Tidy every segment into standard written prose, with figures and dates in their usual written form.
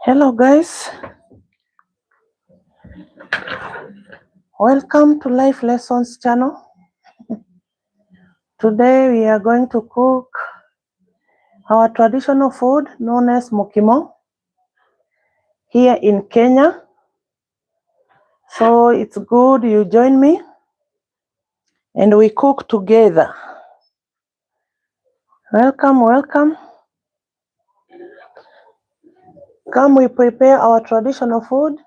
Hello guys, welcome to Life Lessons channel. Today we are going to cook our traditional food known as Mukimo here in Kenya. So it's good you join me and we cook together. Welcome. Come we prepare our traditional food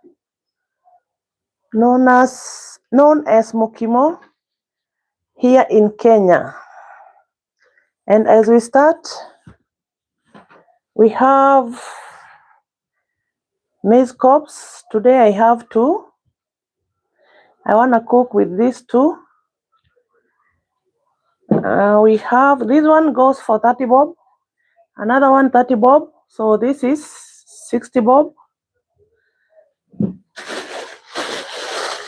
known as Mukimo here in Kenya. And as we start, we have maize cobs. Today I have 2. I want to cook with these 2. We have this one goes for 30 bob, another one 30 bob. So this is 60 bob.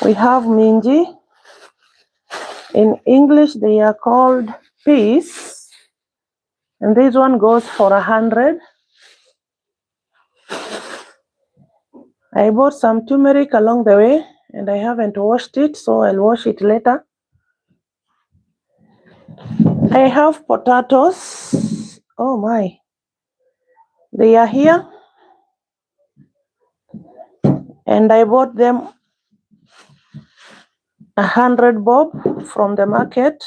We have minji. In English they are called peas, and this one goes for 100. I bought some turmeric along the way and I haven't washed it, so I'll wash it later. I have potatoes. Oh my, they are here, and I bought them 100 bob from the market.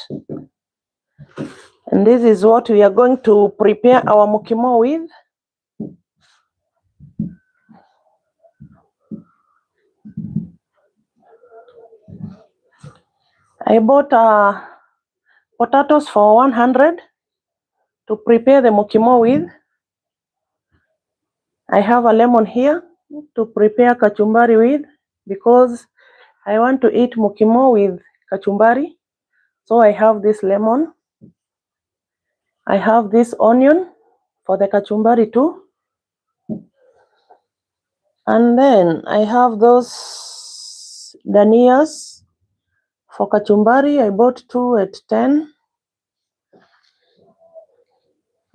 And this is what we are going to prepare our mukimo with. I bought potatoes for 100 to prepare the mukimo with. I have a lemon here to prepare kachumbari with, because I want to eat mukimo with kachumbari. So I have this lemon. I have this onion for the kachumbari too. And then I have those danias for kachumbari. I bought 2 at 10.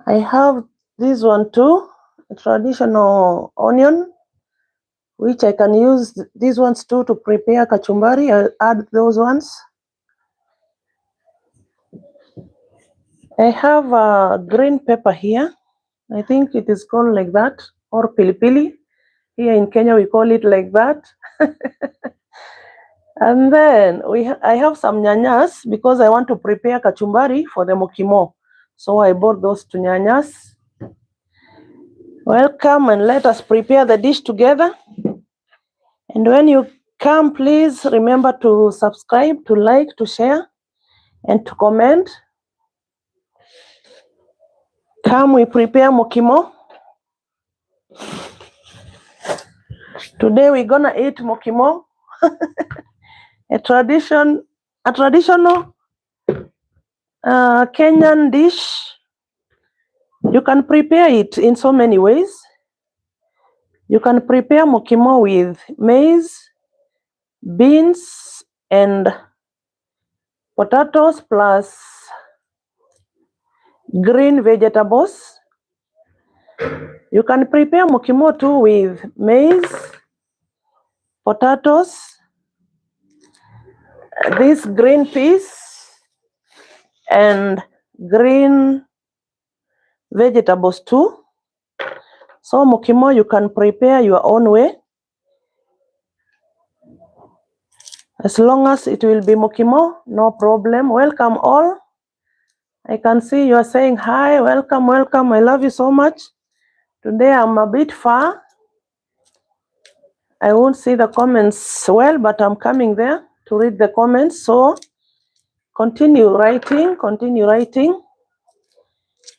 I have this one too, a traditional onion, which I can use these ones too to prepare kachumbari. I'll add those ones. I have a green pepper here. I think it is called like that, or pilipili. Here in Kenya we call it like that. And then I have some nyanyas because I want to prepare kachumbari for the mukimo. So I bought those 2 nyanyas. Welcome, and let us prepare the dish together. And when you come, please remember to subscribe, to like, to share, and to comment. Come we prepare mukimo. Today we're gonna eat mukimo, a traditional Kenyan dish. You can prepare it in so many ways. You can prepare mukimo with maize, beans, and potatoes plus green vegetables. You can prepare mukimo too with maize, potatoes, these green peas, and green vegetables too. So mukimo you can prepare your own way, as long as it will be mukimo, no problem. Welcome all. I can see you are saying hi. Welcome. I love you so much. Today I'm a bit far. I won't see the comments well, but I'm coming there to read the comments. So continue writing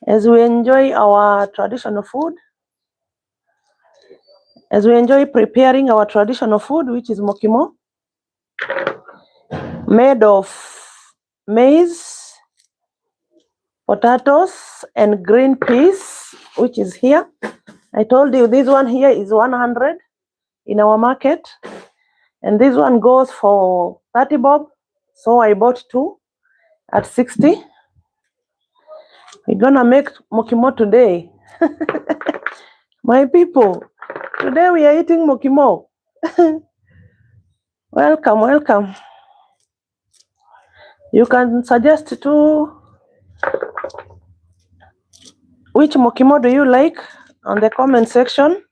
as we enjoy our traditional food, as we enjoy preparing our traditional food, which is mukimo, made of maize, potatoes, and green peas, which is here. I told you this one here is 100 in our market, and this one goes for 30 bob. So I bought 2 at 60. We're gonna make mukimo today. My people, Today we are eating Mukimo. Welcome, welcome. You can suggest to which Mukimo do you like on the comment section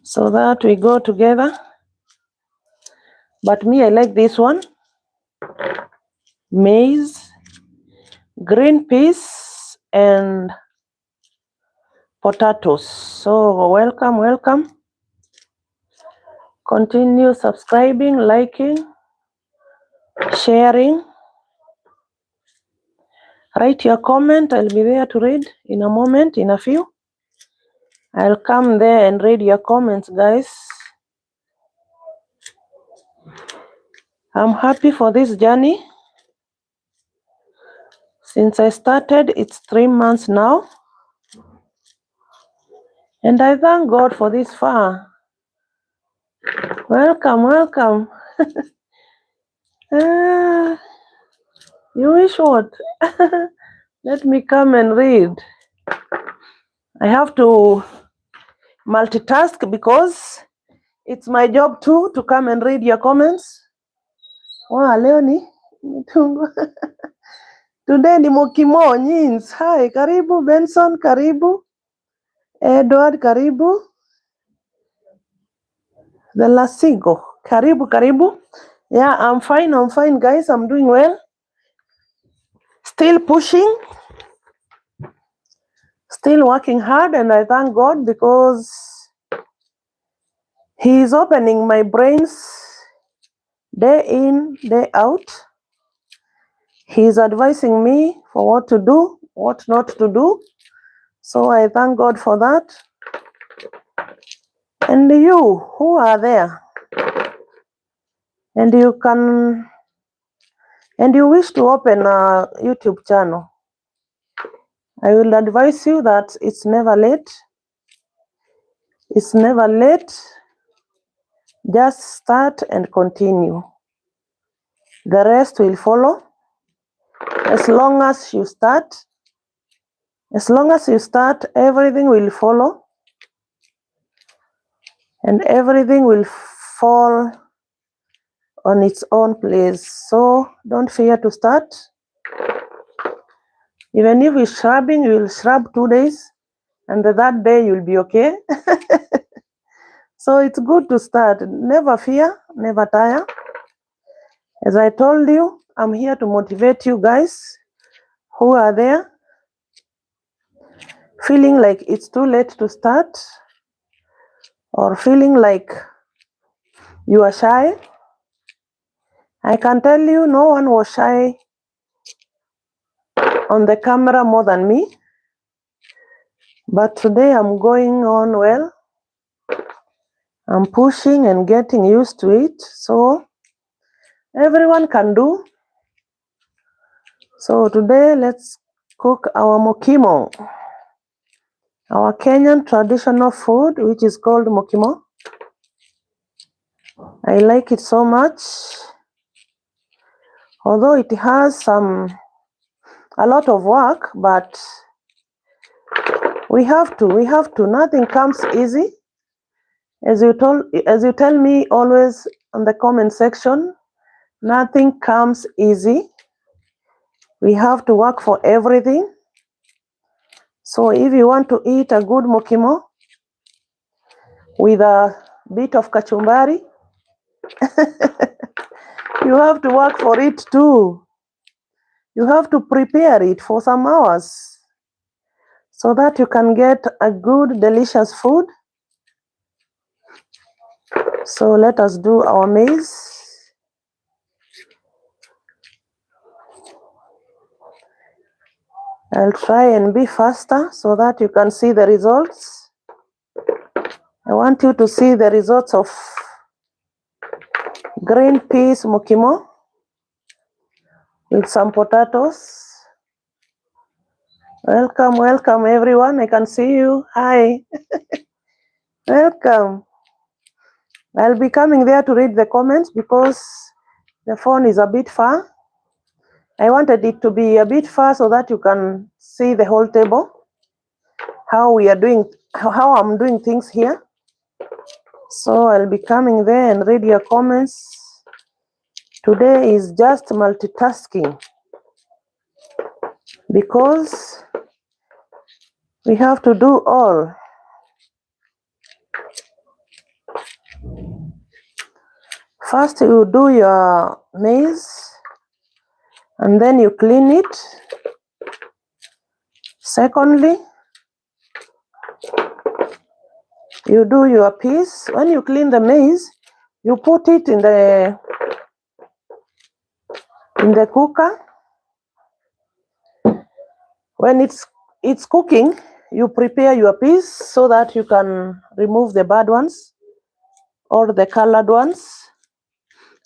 so that we go together. But me, I like this one. Maize, green peas, and potatoes. So welcome, welcome. Continue subscribing, liking, sharing. Write your comment. I'll be there to read in a moment, in a few. I'll come there and read your comments, guys. I'm happy for this journey. Since I started, it's 3 months now. And I thank God for this far. Welcome, welcome. You wish what? Let me come and read. I have to multitask because it's my job too to come and read your comments. Wow, Leonie. Today ni Mukimo Nyins. Hi, karibu Benson, karibu. Edward, karibu. The Lasigo, karibu, karibu. Yeah, I'm fine, guys. I'm doing well. Still pushing. Still working hard, and I thank God because He is opening my brains day in, day out. He is advising me for what to do, what not to do. So I thank God for that. And you who are there, and you wish to open a YouTube channel, I will advise you that it's never late. It's never late. Just start and continue. The rest will follow. As long as you start, everything will follow. And everything will fall on its own place. So don't fear to start. Even if you're shrubbing, you will shrub 2 days, and the third day you'll be okay. So it's good to start. Never fear, never tire. As I told you, I'm here to motivate you guys who are there, feeling like it's too late to start, or feeling like you are shy. I can tell you no one was shy on the camera more than me. But today I'm going on well. I'm pushing and getting used to it. So everyone can do. So today let's cook our Mukimo, our Kenyan traditional food, which is called Mukimo. I like it so much. Although it has a lot of work, but we have to. Nothing comes easy. As you tell me always on the comment section, nothing comes easy. We have to work for everything. So if you want to eat a good Mukimo with a bit of kachumbari, you have to work for it too. You have to prepare it for some hours so that you can get a good, delicious food. So let us do our maize. I'll try and be faster so that you can see the results. I want you to see the results of green peas Mukimo with some potatoes. Welcome, welcome everyone. I can see you. Hi. Welcome. I'll be coming there to read the comments because the phone is a bit far. I wanted it to be a bit far so that you can see the whole table. how we are doing, how I'm doing things here. So I'll be coming there and read your comments. Today is just multitasking because we have to do all. First you do your maize and then you clean it. Secondly, you do your peas. When you clean the maize, you put it in the cooker. When it's cooking, you prepare your peas so that you can remove the bad ones or the colored ones,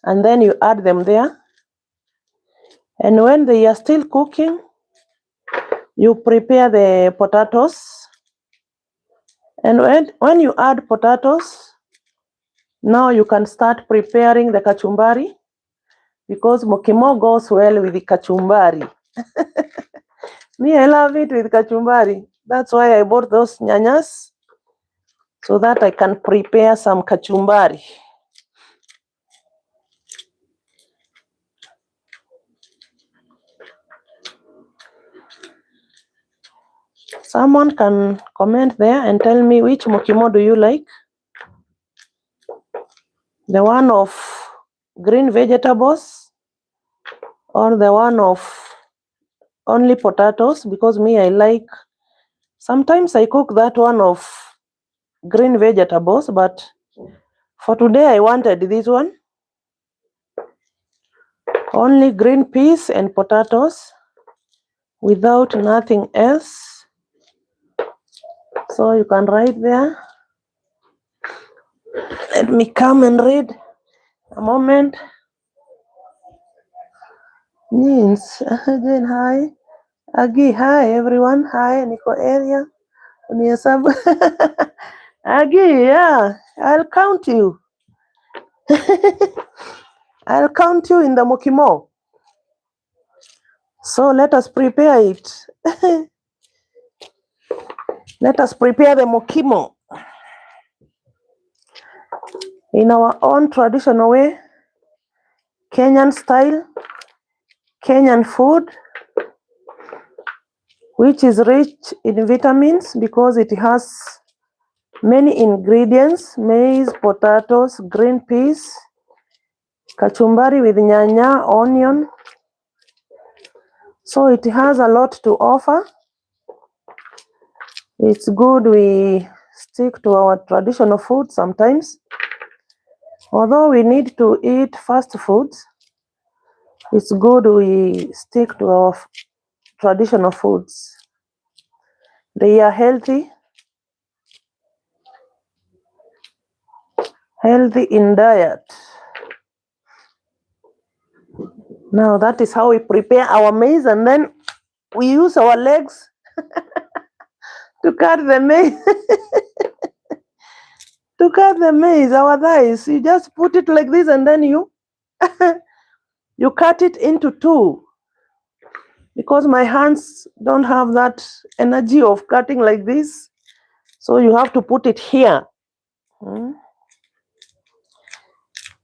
and then you add them there. And when they are still cooking, you prepare the potatoes. And when you add potatoes, now you can start preparing the kachumbari, because mukimo goes well with the kachumbari. Me, I love it with kachumbari. That's why I bought those nyanyas, so that I can prepare some kachumbari. Someone can comment there and tell me which mukimo do you like? The one of green vegetables or the one of only potatoes? Because me, I like, sometimes I cook that one of green vegetables, but for today I wanted this one. Only green peas and potatoes without nothing else. So you can write there. Let me come and read a moment. Means again, hi. Agi, hi everyone. Hi, Nico area. Agi, yeah, I'll count you. I'll count you in the mukimo. So let us prepare it. Let us prepare the mukimo in our own traditional way, Kenyan style, Kenyan food, which is rich in vitamins because it has many ingredients: maize, potatoes, green peas, kachumbari with nyanya, onion. So it has a lot to offer. It's good we stick to our traditional food sometimes. Although we need to eat fast foods, it's good we stick to our traditional foods. They are healthy in diet. Now that is how we prepare our maize, and then we use our legs to cut the maize. To cut the maize, our thighs, you just put it like this, and then you you cut it into two. Because my hands don't have that energy of cutting like this, so you have to put it here.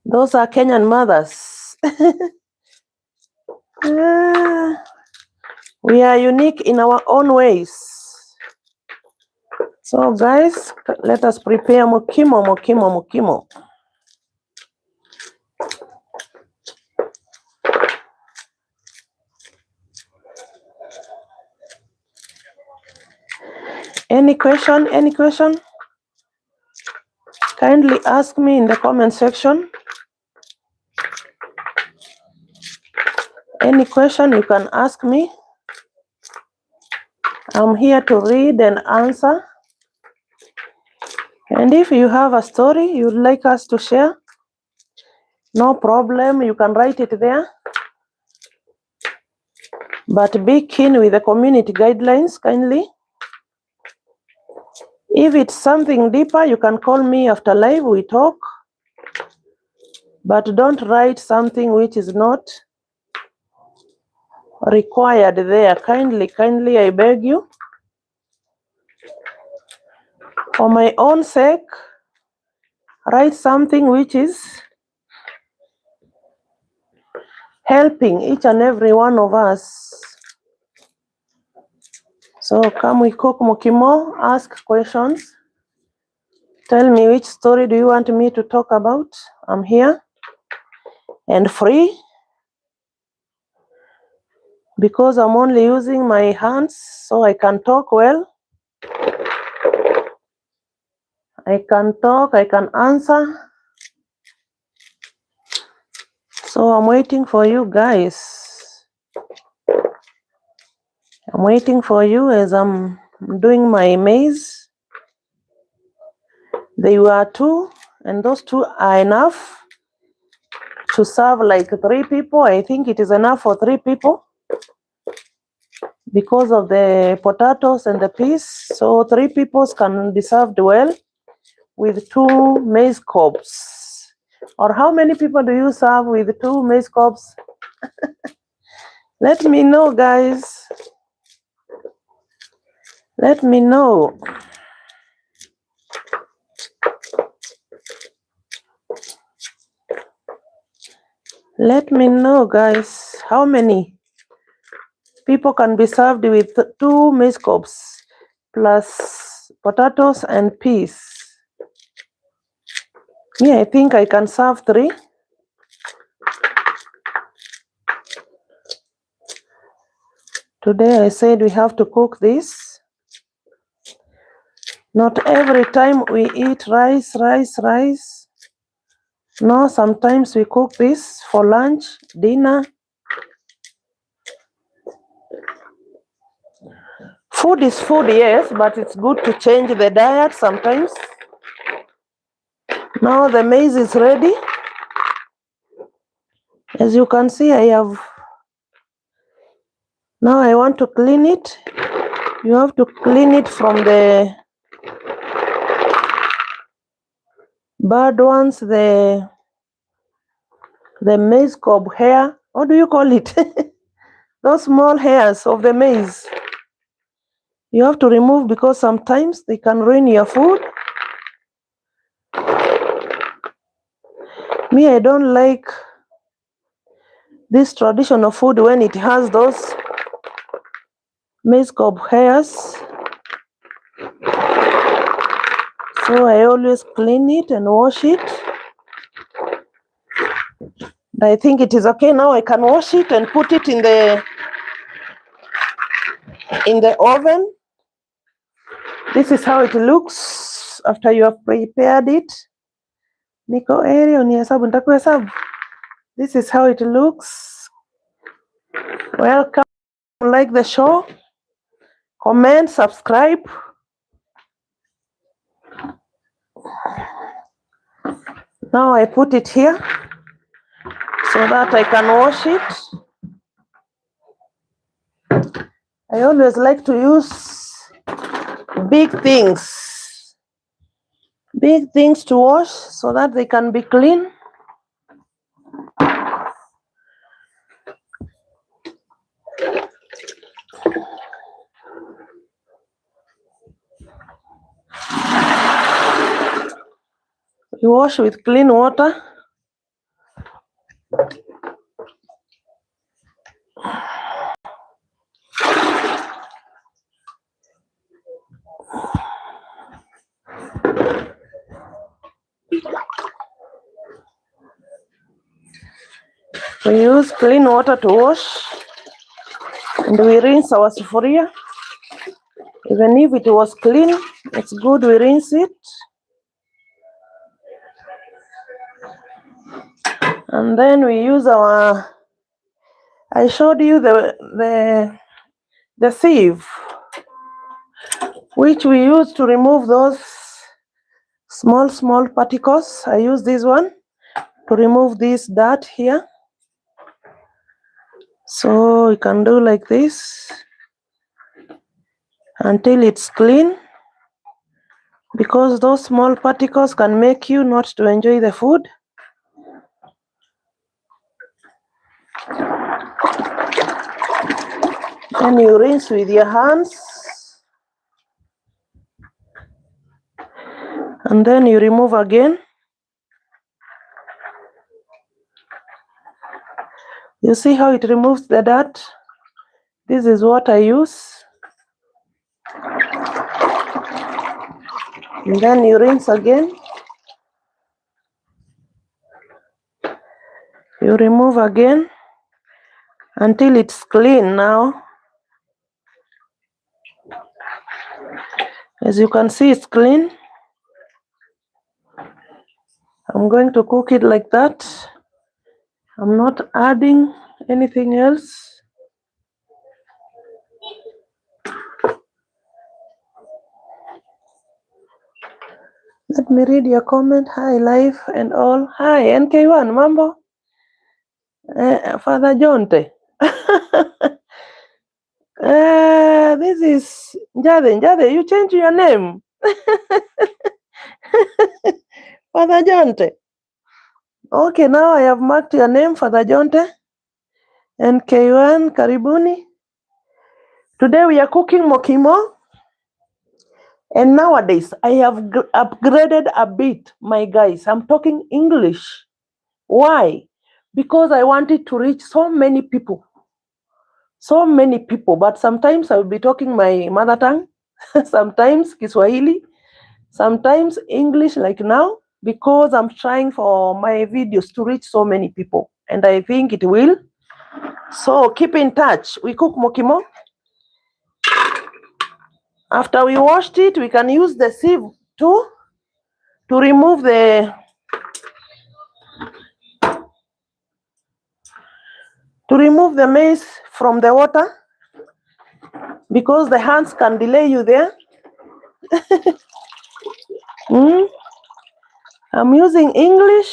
Those are Kenyan mothers. We are unique in our own ways. So guys, let us prepare mukimo. Any question? Kindly ask me in the comment section. Any question you can ask me. I'm here to read and answer. And if you have a story you'd like us to share, no problem, you can write it there. But be keen with the community guidelines, kindly. If it's something deeper, you can call me after live, we talk. But don't write something which is not required there. Kindly, I beg you. for my own sake, write something which is helping each and every one of us. So come we cook Mukimo, ask questions. Tell me which story do you want me to talk about. I'm here and free because I'm only using my hands so I can talk well. I can talk, I can answer. So I'm waiting for you guys. I'm waiting for you as I'm doing my maize. There were 2, and those 2 are enough to serve like 3 people. I think it is enough for 3 people because of the potatoes and the peas. So 3 people can be served well with 2 maize cobs. Or how many people do you serve with 2 maize cobs? Let me know, guys. Let me know. Let me know, guys, how many people can be served with 2 maize cobs plus potatoes and peas. Me, I think I can serve 3. Today I said we have to cook this. Not every time we eat rice. No, sometimes we cook this for lunch, dinner. Food is food, yes, but it's good to change the diet sometimes. Now the maize is ready. As you can see, now I want to clean it. You have to clean it from the bad ones, the maize cob hair. What do you call it? Those small hairs of the maize. You have to remove because sometimes they can ruin your food. Me, I don't like this traditional food when it has those maize cob hairs. So I always clean it and wash it. I think it is okay now. I can wash it and put it in the oven. This is how it looks after you have prepared it. Niko area unihesabu, nitakuhesabu. This is how it looks. Welcome. Like the show, comment, subscribe. Now I put it here so that I can wash it. I always like to use big things to wash so that they can be clean. You wash with clean water. We use clean water to wash, and we rinse our sufuria. Even if it was clean, it's good we rinse it. And then we use I showed you the sieve, which we use to remove those small particles. I use this one to remove this dirt here. So we can do like this until it's clean, because those small particles can make you not to enjoy the food. Then you rinse with your hands. And then you remove again. You see how it removes the dirt? This is what I use. And then you rinse again. You remove again until it's clean now. As you can see, it's clean. I'm going to cook it like that. I'm not adding anything else. Let me read your comment. Hi, live and all. Hi, NK1, mambo. Father Jonte. This is Njade. Njade, you change your name. Father Jonte. Okay, now I have marked your name, Father Jonte. NK1, karibuni. Today we are cooking mukimo. And nowadays, I have upgraded a bit, my guys. I'm talking English. Why? Because I wanted to reach so many people. So many people. But sometimes I will be talking my mother tongue. Sometimes Kiswahili. Sometimes English like now. Because I'm trying for my videos to reach so many people. And I think it will. So keep in touch. We cook mukimo. After we washed it, we can use the sieve too to remove the maize from the water, because the hands can delay you there. I'm using English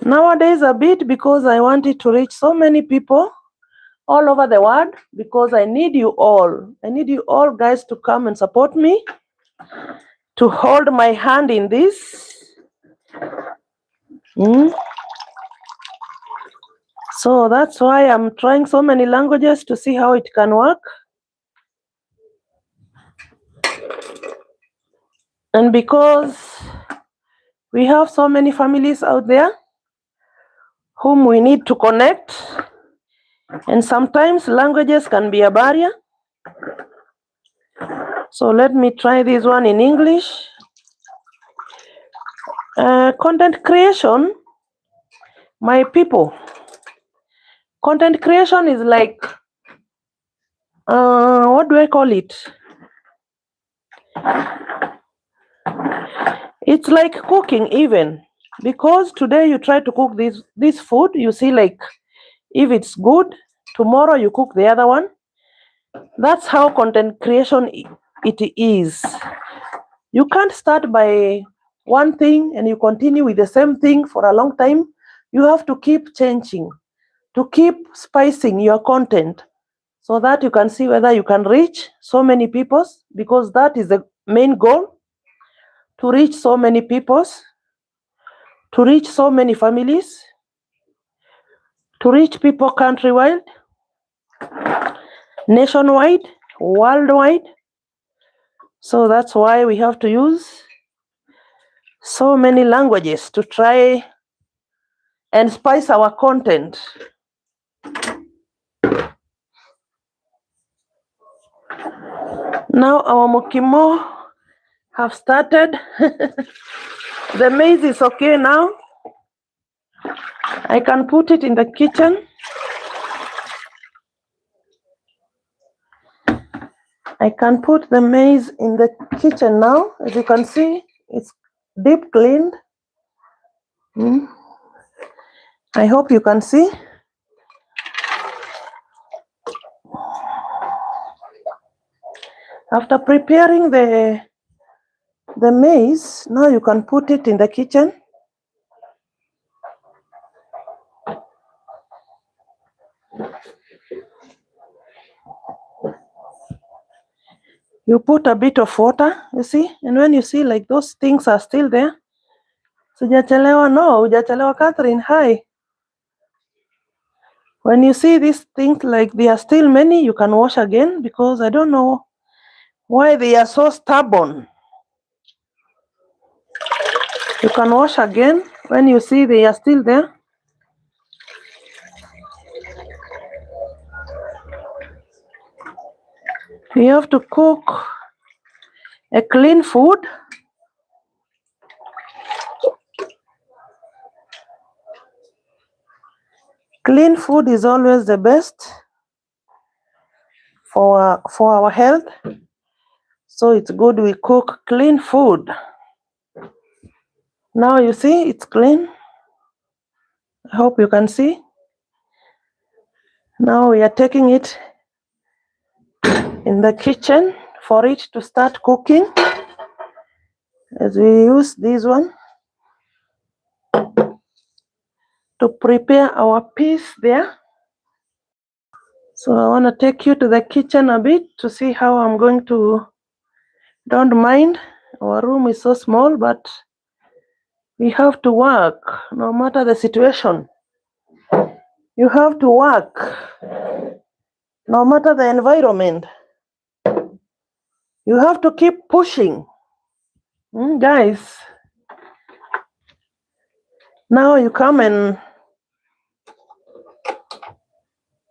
nowadays a bit because I wanted to reach so many people all over the world, because I need you all. I need you all guys to come and support me, to hold my hand in this. So that's why I'm trying so many languages to see how it can work. And because we have so many families out there whom we need to connect, and sometimes languages can be a barrier. So let me try this one in English. Content creation, my people. Content creation is like, what do I call it? It's like cooking even, because today you try to cook this food, you see like if it's good, tomorrow you cook the other one. That's how content creation it is. You can't start by one thing and you continue with the same thing for a long time. You have to keep changing, to keep spicing your content, so that you can see whether you can reach so many people, because that is the main goal, to reach so many people, to reach so many families, to reach people countrywide, nationwide, worldwide. So that's why we have to use so many languages to try and spice our content. Now our mukimo have started. The maize is okay now. I can put it in the kitchen. I can put the maize in the kitchen now. As you can see, it's deep cleaned. I hope you can see. After preparing the maize, now you can put it in the kitchen. You put a bit of water, you see, and when you see like those things are still there, sijachelewa, no, hujachelewa Catherine, hi. When you see these things like they are still many, you can wash again, because I don't know why they are so stubborn. You can wash again when you see they are still there. You have to cook a clean food. Clean food is always the best for our health. So it's good we cook clean food. Now you see it's clean. I hope you can see. Now we are taking it in the kitchen for it to start cooking. As we use this one to prepare our peas there. So I want to take you to the kitchen a bit to see how I'm going to. Don't mind, our room is so small, but we have to work no matter the situation. You have to work no matter the environment. You have to keep pushing. Guys, now you come and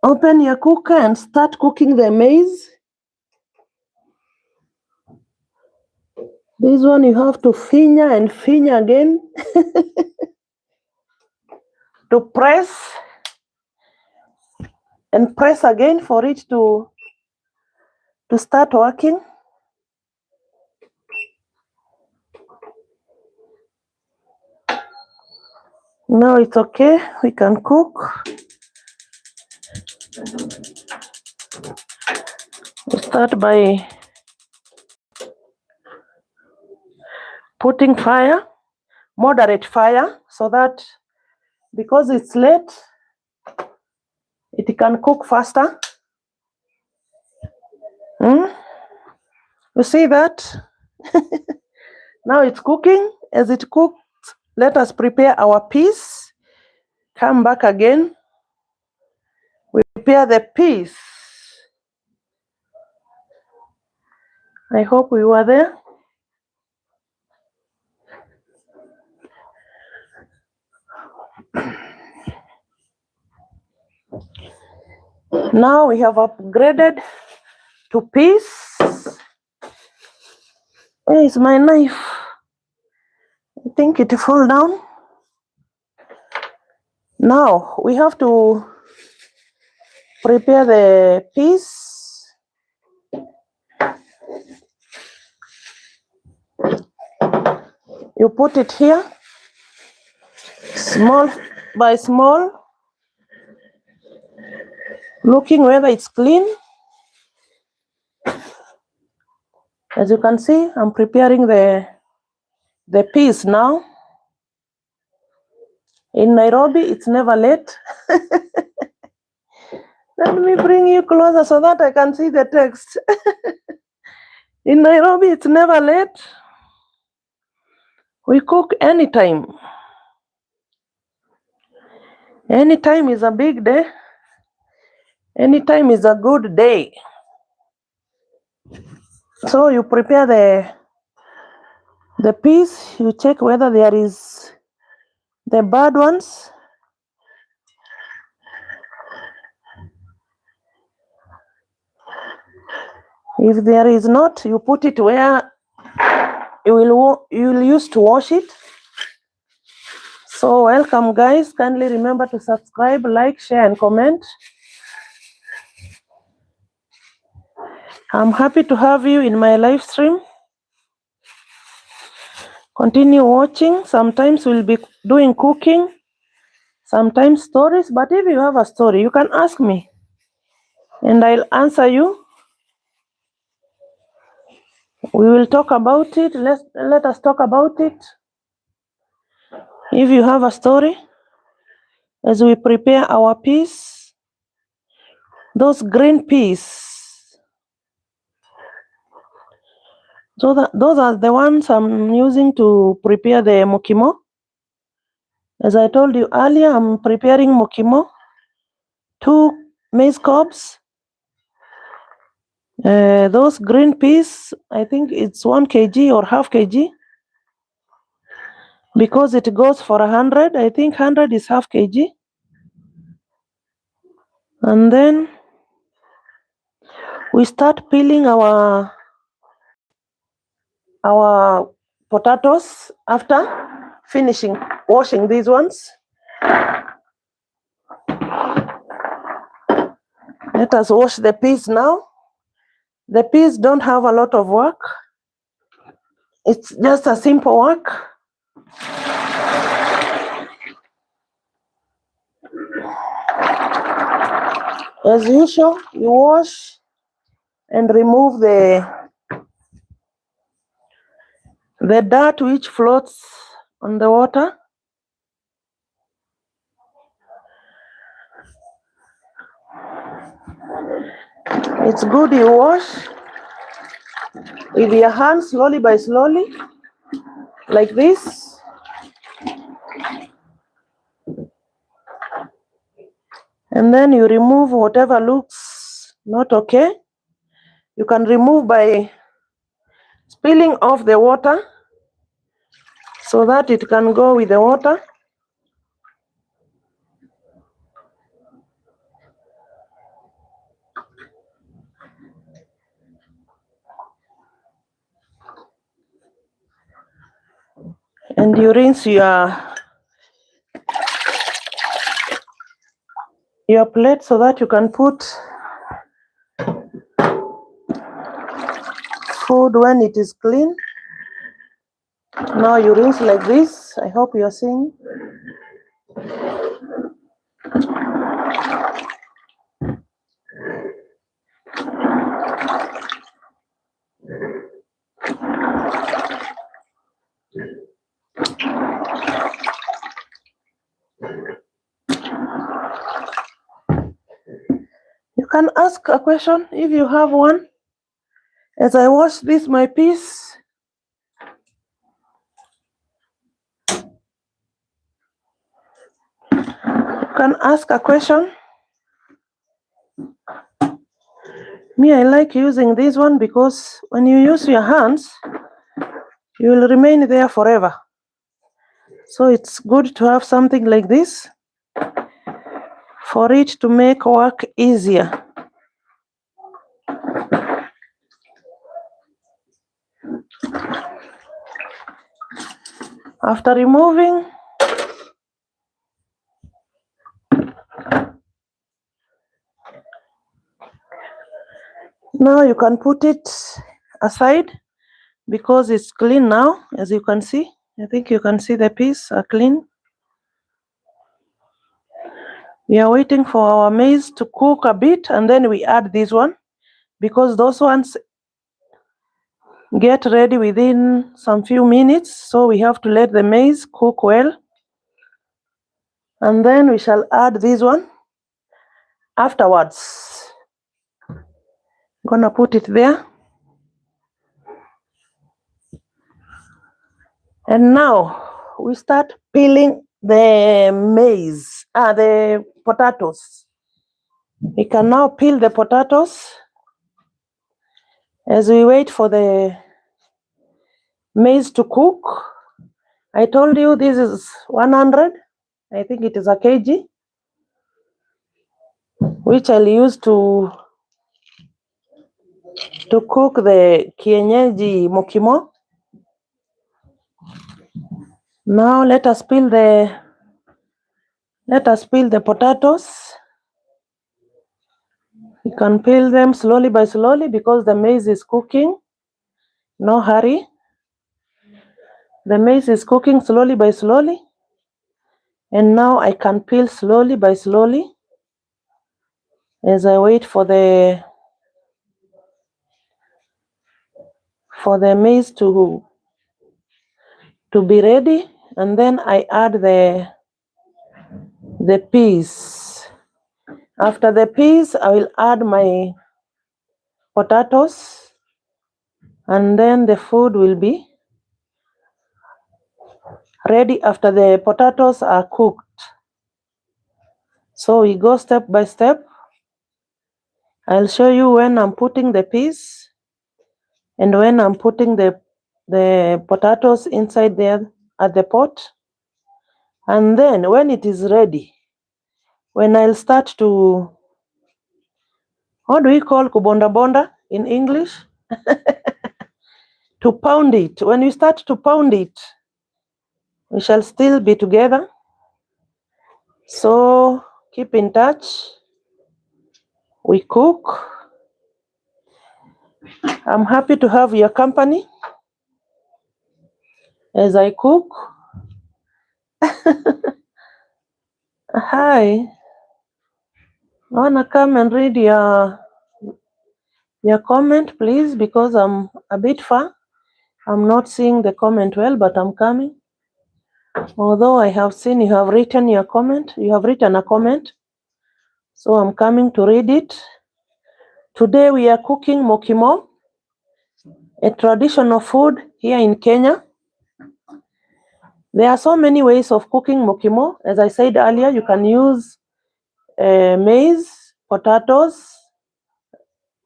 open your cooker and start cooking the maize. This one you have to finger and finger again to press and press again for it to start working. Now it's okay, we can cook. We start by putting fire, moderate fire, so that because it's late, it can cook faster. You see that? Now it's cooking. As it cooks, let us prepare our peas. Come back again. We prepare the peas. I hope we were there. Now we have upgraded to peas. Where is my knife? I think it fell down. Now we have to prepare the peas. You put it here, small by small, looking whether it's clean. As you can see, I'm preparing the peas now. In Nairobi, it's never late. Let me bring you closer so that I can see the text. In Nairobi, it's never late. We cook anytime. Anytime is a big day. Anytime is a good day. So you prepare the peas, you check whether there is the bad ones. If there is not, you put it where you will use to wash it. So welcome guys, kindly remember to subscribe, like, share and comment. I'm happy to have you in my live stream. Continue watching. Sometimes we'll be doing cooking, sometimes stories, but if you have a story, you can ask me and I'll answer you. We will talk about it. Let us talk about it. If you have a story, as we prepare our peas, those green peas, so those are the ones I'm using to prepare the mukimo. As I told you earlier, I'm preparing mukimo, 2 maize cobs. Those green peas, I think it's 1 kg or half kg. because it goes for 100. I think 100 is half kg. And then we start peeling our potatoes after finishing washing these ones. Let us wash the peas now. The peas don't have a lot of work. It's just a simple work. As usual, you wash and remove the dirt which floats on the water. It's good you wash with your hands slowly by slowly, like this. And then you remove whatever looks not okay. You can remove by spilling off the water so that it can go with the water. And you rinse your plate so that you can put food when it is clean. Now you rinse like this. I hope you are seeing. You can ask a question if you have one. As I wash this, my piece, you can ask a question. Me, I like using this one because when you use your hands, you will remain there forever. So it's good to have something like this for it to make work easier. After removing, now you can put it aside because it's clean now, as you can see. I think you can see the peas are clean. We are waiting for our maize to cook a bit and then we add this one because those ones get ready within some few minutes, so we have to let the maize cook well. And then we shall add this one afterwards. I'm gonna put it there. And now we start peeling the maize, the potatoes. We can now peel the potatoes as we wait for the maize to cook. I told you this is 100. I think it is a kg, which I'll use to cook the kienyeji mukimo. Now let us peel the potatoes. You can peel them slowly by slowly because the maize is cooking. No hurry. The maize is cooking slowly by slowly. And now I can peel slowly by slowly as I wait for the maize to be ready, and then I add the peas. After the peas, I will add my potatoes, and then the food will be ready after the potatoes are cooked. So we go step by step. I'll show you when I'm putting the peas and when I'm putting the potatoes inside there at the pot. And then when it is ready, when I'll start to, what do we call kubonda bonda in English? To pound it. When we start to pound it, we shall still be together. So keep in touch. We cook. I'm happy to have your company as I cook. Hi. I wanna come and read your comment, please, because I'm a bit far. I'm not seeing the comment well, but I'm coming. Although I have seen you have written your comment. You have written a comment. So I'm coming to read it. Today we are cooking mukimo, a traditional food here in Kenya. There are so many ways of cooking mukimo. As I said earlier, you can use maize, potatoes,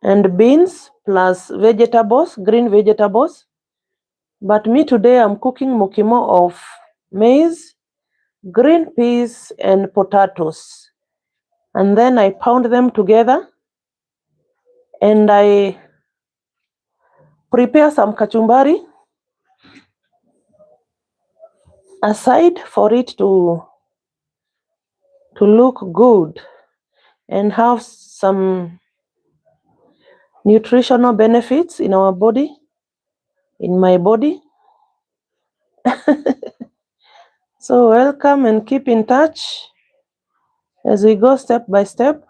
and beans plus vegetables, green vegetables. But me today I'm cooking mukimo of maize, green peas, and potatoes. And then I pound them together and I prepare some kachumbari aside for it to look good and have some nutritional benefits in our body, in my body. So welcome and keep in touch as we go step by step.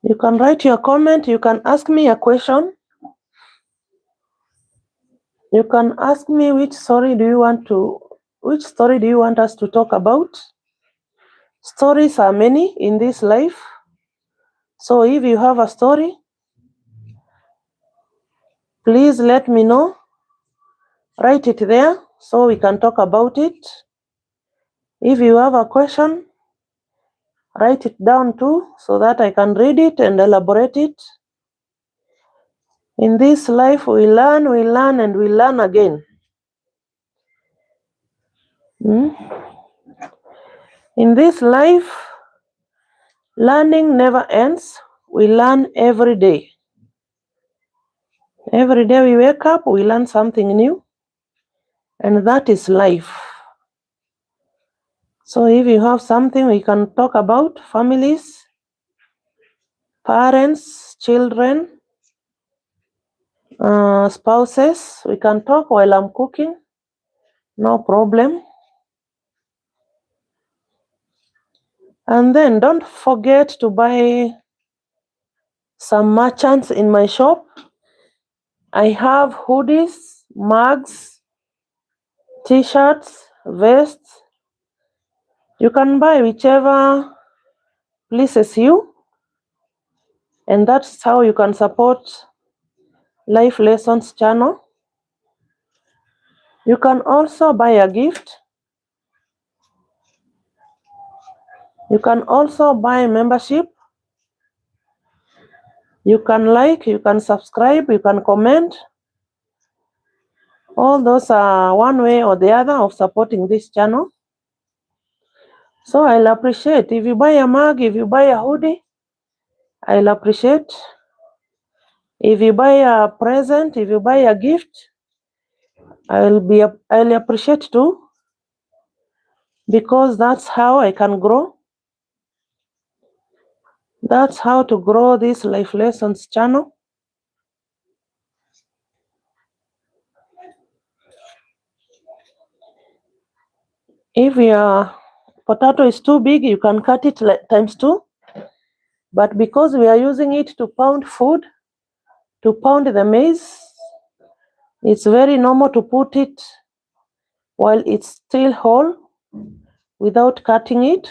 You can write your comment. You can ask me a question. You can ask me which story do you want us to talk about? Stories are many in this life. So if you have a story, please let me know. Write it there so we can talk about it. If you have a question, write it down too so that I can read it and elaborate it. In this life, we learn, and we learn again. In this life, learning never ends. We learn every day. Every day we wake up, we learn something new, and that is life. So if you have something we can talk about, families, parents, children, spouses, we can talk while I'm cooking, no problem. And then don't forget to buy some merchants in my shop. I have hoodies, mugs, t-shirts, vests. You can buy whichever pleases you, and that's how you can support Life Lessons channel. You can also buy a gift. You can also buy membership. You can like, you can subscribe, you can comment. All those are one way or the other of supporting this channel. So I'll appreciate if you buy a mug, if you buy a hoodie, I'll appreciate. If you buy a present, if you buy a gift, I'll appreciate too, because that's how I can grow. That's how to grow this Life Lessons channel. If your potato is too big, you can cut it times 2. But because we are using it to pound food, to pound the maize, it's very normal to put it while it's still whole without cutting it.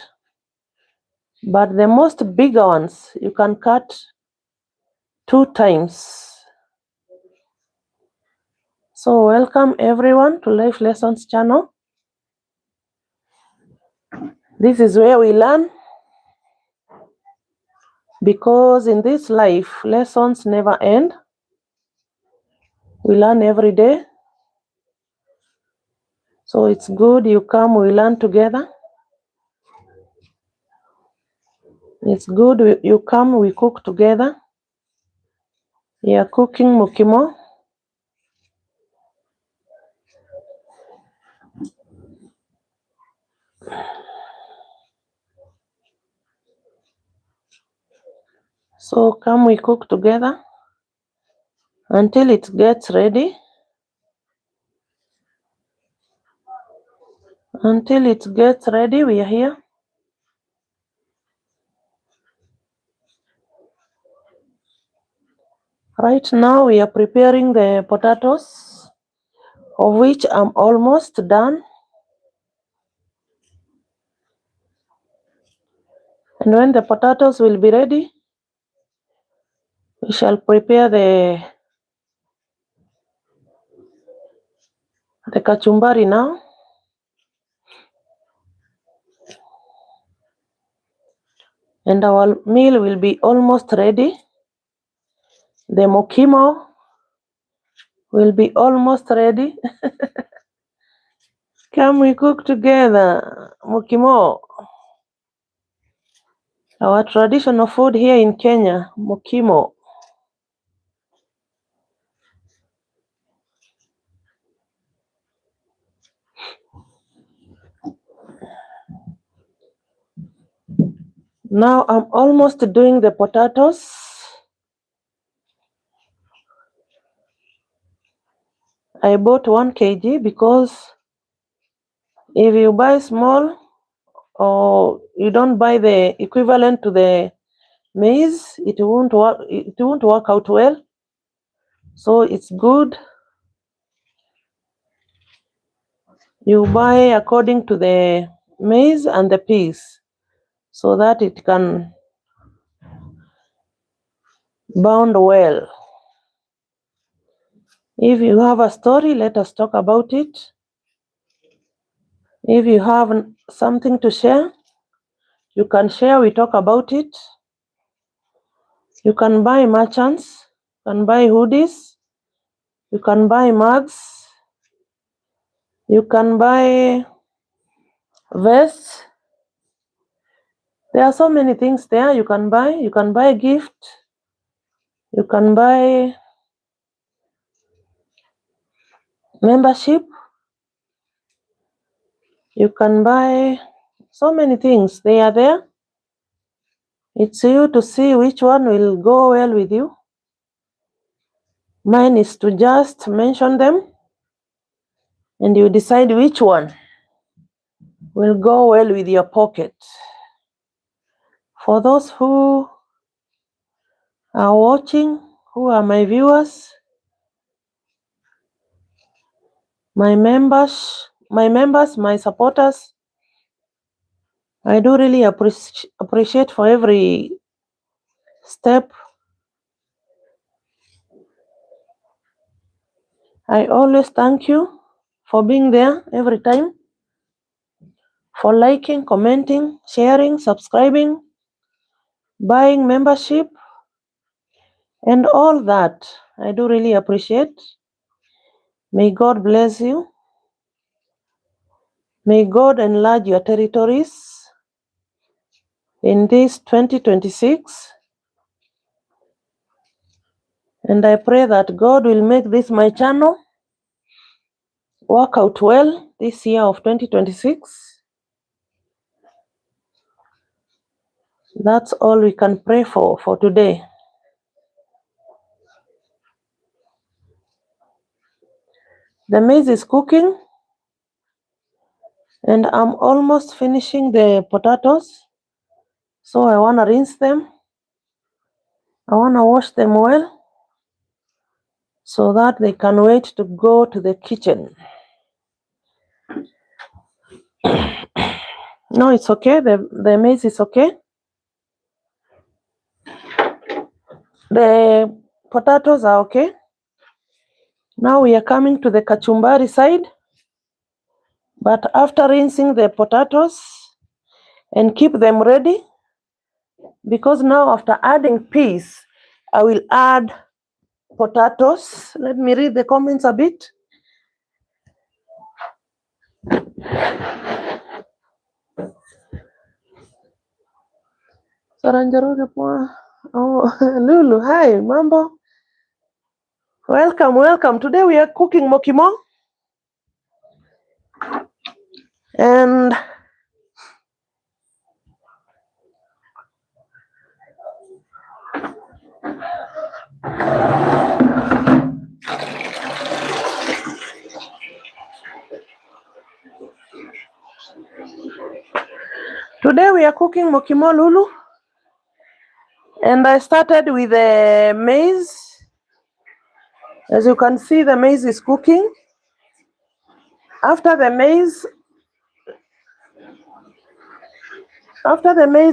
But the most bigger ones, you can cut 2 times. So welcome everyone to Life Lessons channel. This is where we learn. because in this life, lessons never end. We learn every day. So it's good you come, we learn together. It's good you come, we cook together. We are cooking mukimo. So come, we cook together until it gets ready. Until it gets ready, we are here. Right now, we are preparing the potatoes, of which I'm almost done. And when the potatoes will be ready, we shall prepare the kachumbari now. And our meal will be almost ready. The mukimo will be almost ready. Come, we cook together. Mukimo, our traditional food here in Kenya, mukimo. Now I'm almost doing the potatoes. I bought 1 kg because if you buy small or you don't buy the equivalent to the maize, it won't work out well. So it's good you buy according to the maize and the peas so that it can bound well. If you have a story, let us talk about it. If you have something to share, you can share, we talk about it. You can buy merchants, you can buy hoodies, you can buy mugs, you can buy vests. There are so many things there you can buy. You can buy a gift, you can buy membership, you can buy so many things. They are there. It's you to see which one will go well with you. Mine is to just mention them and you decide which one will go well with your pocket. For those who are watching, who are my viewers, my members, my supporters, I do really appreciate for every step. I always thank you for being there every time, for liking, commenting, sharing, subscribing, buying membership, and all that. I do really appreciate. May God bless you. May God enlarge your territories in this 2026. And I pray that God will make this my channel work out well this year of 2026. That's all we can pray for today. The maize is cooking and I'm almost finishing the potatoes. So I want to rinse them. I want to wash them well so that they can wait to go to the kitchen. No, it's okay. The maize is okay. The potatoes are okay. Now we are coming to the kachumbari side. But after rinsing the potatoes and keep them ready, because now after adding peas, I will add potatoes. Let me read the comments a bit. Oh, Lulu, hi, mambo. Welcome, welcome. Today we are cooking mukimo. And today we are cooking mukimo, Lulu. And I started with the maize. As you can see, the maize is cooking. After the maize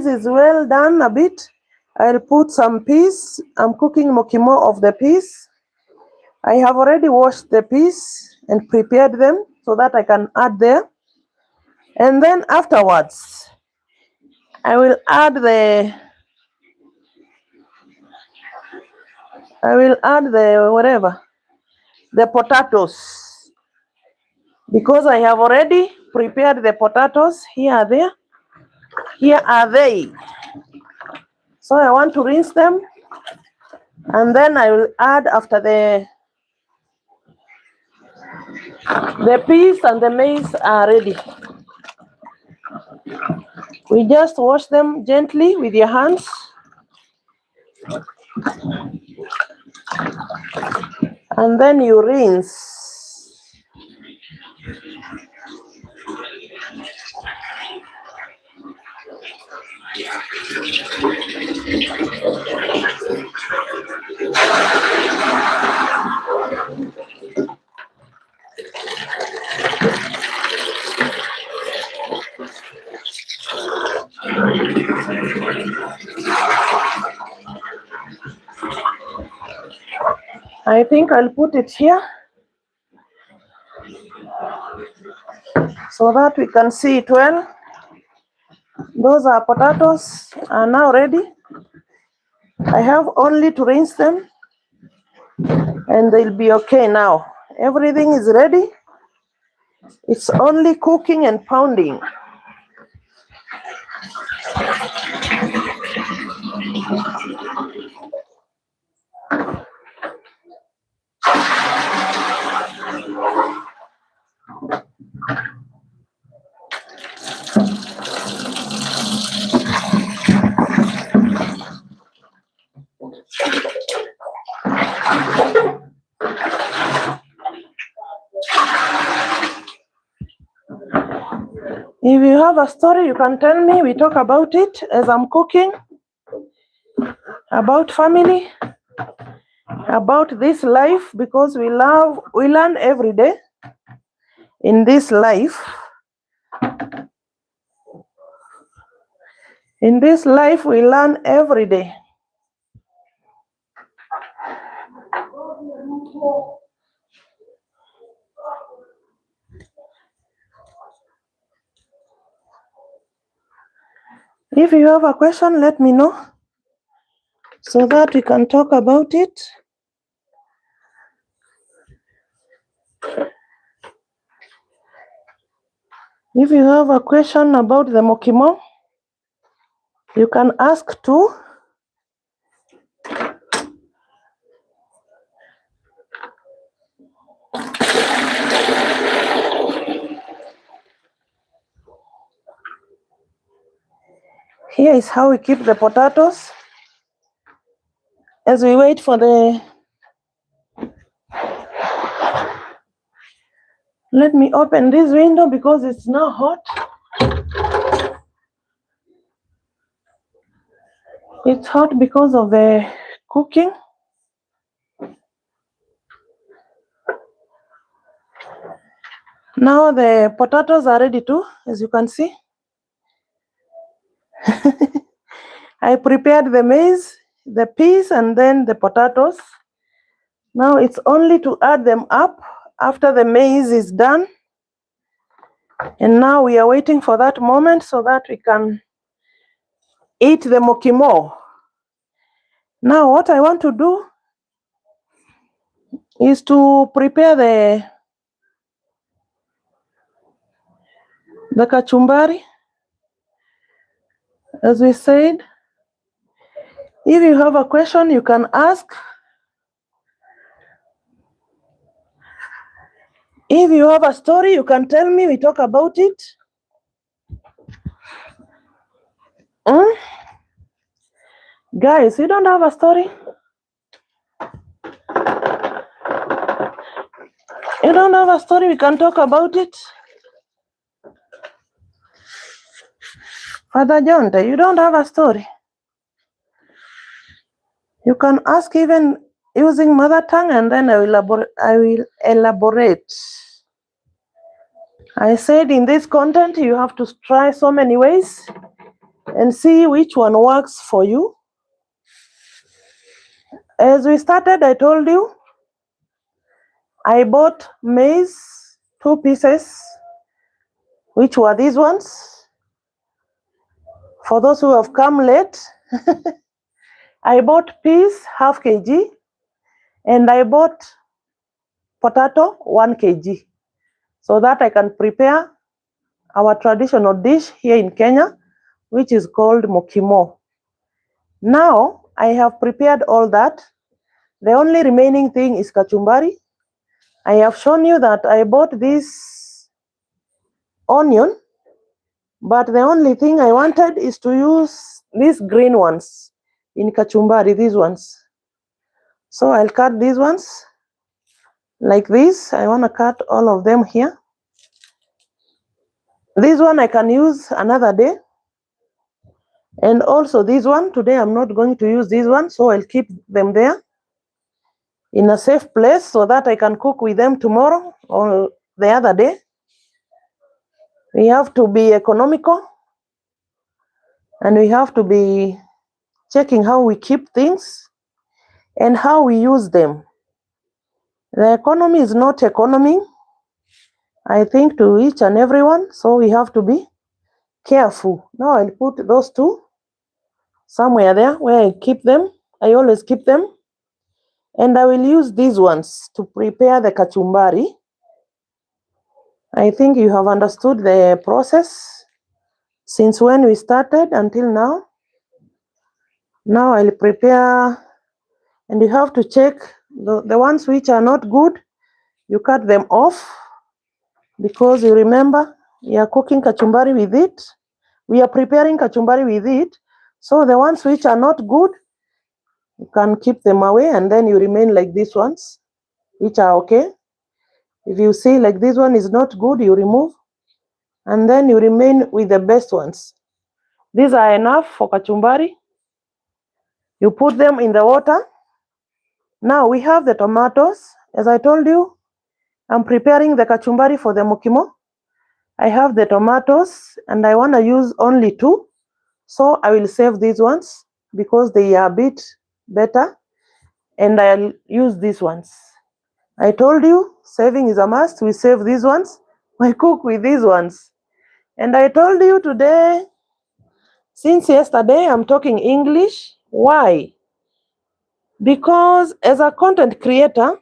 is well done a bit, I'll put some peas. I'm cooking mukimo of the peas. I have already washed the peas and prepared them so that I can add there. And then afterwards, I will add the potatoes, because I have already prepared the potatoes. Here are they. So I want to rinse them, and then I will add after the peas and the maize are ready. We just wash them gently with your hands. And then you rinse. I think I'll put it here so that we can see it well. Those are potatoes are now ready. I have only to rinse them and they'll be okay now. Everything is ready. It's only cooking and pounding. If you have a story, you can tell me. We talk about it as I'm cooking, about family, about this life, because we learn every day in this life. In this life, we learn every day. If you have a question, let me know so that we can talk about it. If you have a question about the mukimo, you can ask too. Here is how we keep the potatoes as we wait for the... Let me open this window because it's now hot. It's hot because of the cooking. Now the potatoes are ready too, as you can see. I prepared the maize, the peas, and then the potatoes. Now it's only to add them up after the maize is done. And now we are waiting for that moment so that we can eat the mukimo. Now what I want to do is to prepare the kachumbari. As we said, if you have a question, you can ask. If you have a story, you can tell me, we talk about it. Guys, you don't have a story? You don't have a story, we can talk about it. Father John, you don't have a story? You can ask even using mother tongue, and then I will elaborate. I said in this content, you have to try so many ways and see which one works for you. As we started, I told you, I bought maize, 2 pieces, which were these ones. For those who have come late, I bought peas, 1/2 kg, and I bought potato, 1 kg, so that I can prepare our traditional dish here in Kenya, which is called Mukimo. Now, I have prepared all that. The only remaining thing is kachumbari. I have shown you that I bought this onion, but the only thing I wanted is to use these green ones in kachumbari, these ones. So I'll cut these ones like this. I want to cut all of them here. This one I can use another day. And also this one, today I'm not going to use this one, so I'll keep them there in a safe place so that I can cook with them tomorrow or the other day. We have to be economical, and we have to be checking how we keep things and how we use them. The economy is not economy, I think, to each and everyone, so we have to be careful. Now I'll put those two somewhere there where I keep them. I always keep them. And I will use these ones to prepare the kachumbari. I think you have understood the process since when we started until now. Now I'll prepare, and you have to check the ones which are not good, you cut them off, because you remember you are cooking kachumbari with it. We are preparing kachumbari with it. So the ones which are not good, you can keep them away, and then you remain like these ones, which are okay. If you see like this one is not good, you remove, and then you remain with the best ones. These are enough for kachumbari. You put them in the water. Now we have the tomatoes. As I told you, I'm preparing the kachumbari for the mukimo. I have the tomatoes, and I want to use only 2. So I will save these ones because they are a bit better, and I'll use these ones. I told you, saving is a must. We save these ones. We cook with these ones. And I told you today, since yesterday, I'm talking English. Why? Because as a content creator,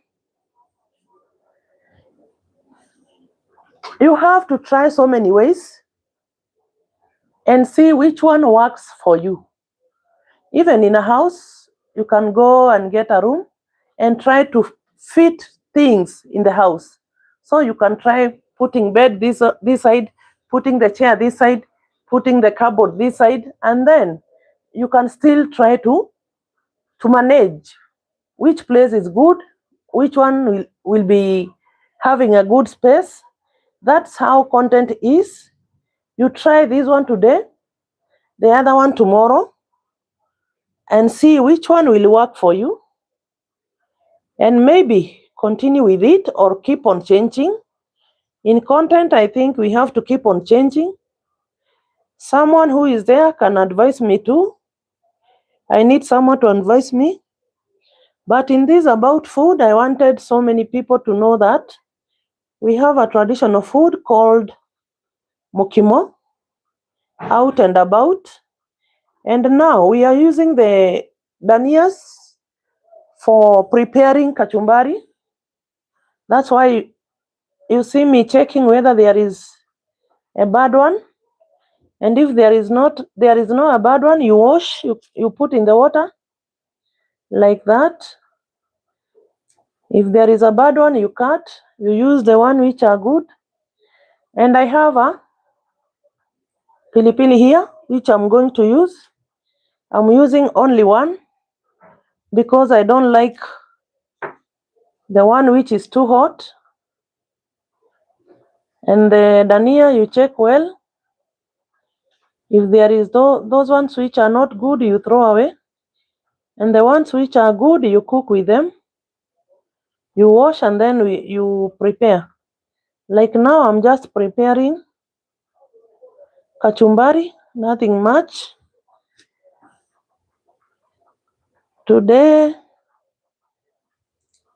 you have to try so many ways and see which one works for you. Even in a house, you can go and get a room and try to fit things in the house. So you can try putting bed this side, putting the chair this side, putting the cupboard this side, and then you can still try to manage which place is good, which one will be having a good space. That's how content is. You try this one today, the other one tomorrow, and see which one will work for you, and maybe continue with it or keep on changing. In content, I think we have to keep on changing. Someone who is there can advise me too. I need someone to advise me. But in this about food, I wanted so many people to know that we have a traditional food called Mukimo, out and about. And now we are using the danias for preparing kachumbari. That's why you see me checking whether there is a bad one. And if there is no a bad one, you wash, you put in the water like that. If there is a bad one, you cut, you use the one which are good. And I have a pilipili here, which I'm going to use. I'm using only one because I don't like the one which is too hot. And the dania, you check well. If there is those ones which are not good, you throw away. And the ones which are good, you cook with them. You wash and then you prepare. Like now, I'm just preparing kachumbari, nothing much. Today,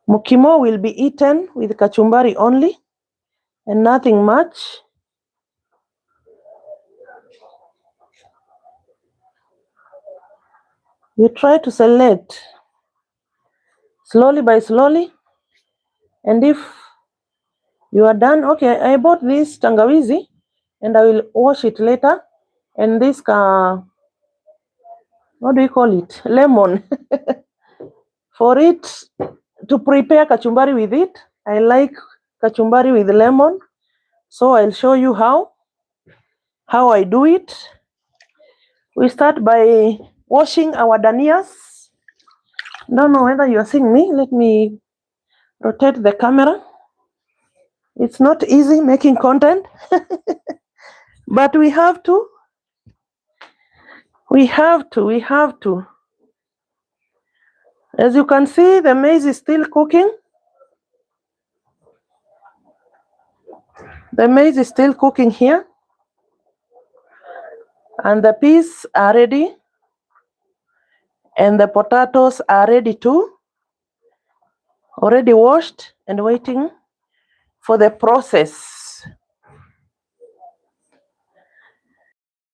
mukimo will be eaten with kachumbari only and nothing much. You try to select slowly by slowly. And if you are done, okay, I bought this tangawizi and I will wash it later. And this, what do you call it? Lemon. For it to prepare kachumbari with it, I like kachumbari with lemon. So I'll show you how I do it. We start by washing our danias. Don't know whether you are seeing me. Let me rotate the camera. It's not easy making content, but we have to. We have to. As you can see, the maize is still cooking. The maize is still cooking here. And the peas are ready. And the potatoes are ready too. Already washed and waiting for the process.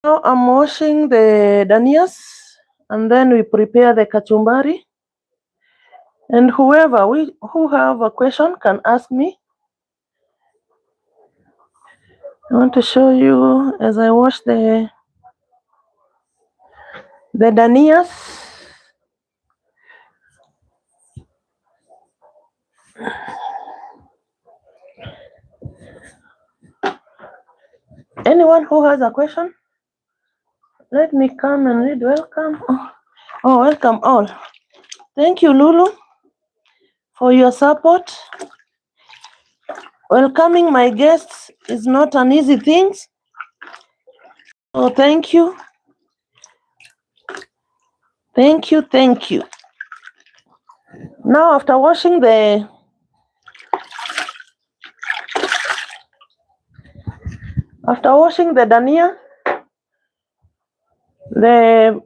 Now I'm washing the danias and then we prepare the kachumbari. And who have a question can ask me. I want to show you as I wash the danias. Anyone who has a question? Let me come and read. Welcome. Oh, welcome all. Thank you, Lulu, for your support. Welcoming my guests is not an easy thing. So thank you. Thank you. Now after washing the dania, the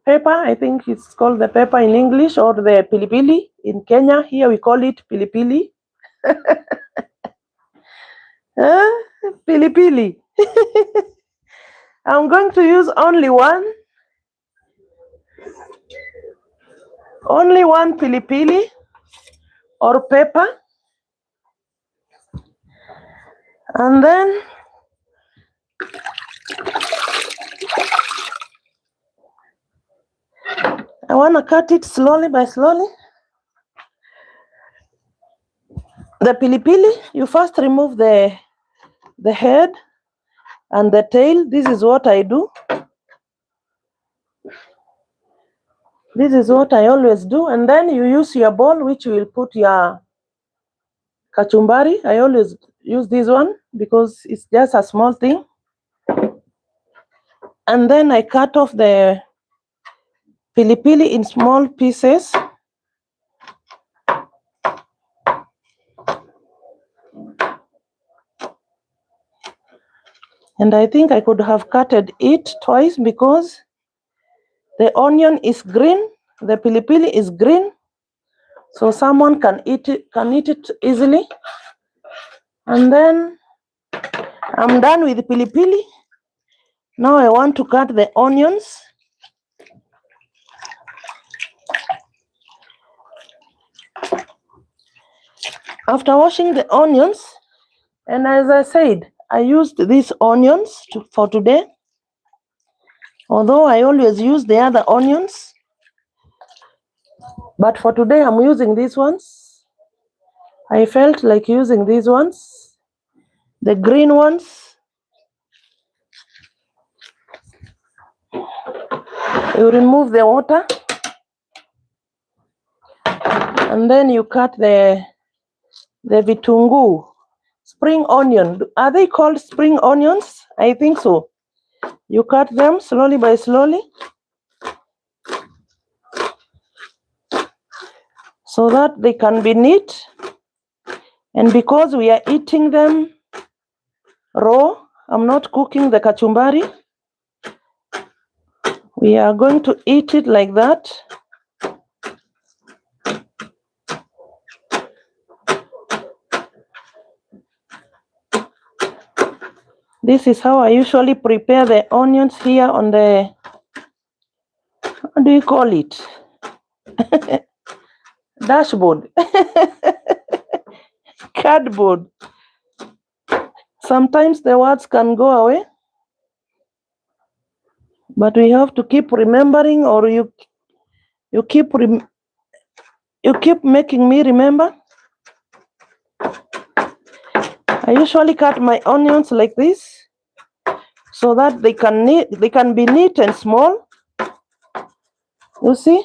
pepper, I think it's called the pepper in English, or the pilipili in Kenya. Here we call it pilipili. Pilipili. I'm going to use only one pilipili or pepper. And then I want to cut it slowly by slowly. The pilipili, you first remove the head and the tail. This is what I do. This is what I always do. And then you use your bowl, which you will put your kachumbari. I always use this one because it's just a small thing. And then I cut off the pilipili in small pieces. And I think I could have cutted it twice because the onion is green, the pilipili is green, so someone can eat it easily. And then I'm done with the pilipili. Now I want to cut the onions. After washing the onions, and as I said, I used these onions for today. Although I always use the other onions, but for today I'm using these ones. I felt like using these ones, the green ones. You remove the water, and then you cut the vitunguu, spring onion. Are they called spring onions? I think so. You cut them slowly by slowly, so that they can be neat. And because we are eating them raw, I'm not cooking the kachumbari. We are going to eat it like that. This is how I usually prepare the onions here on the, what do you call it? Dashboard. Cardboard. Sometimes the words can go away, but we have to keep remembering, or you keep making me remember. I usually cut my onions like this, so that they can be neat and small. You see,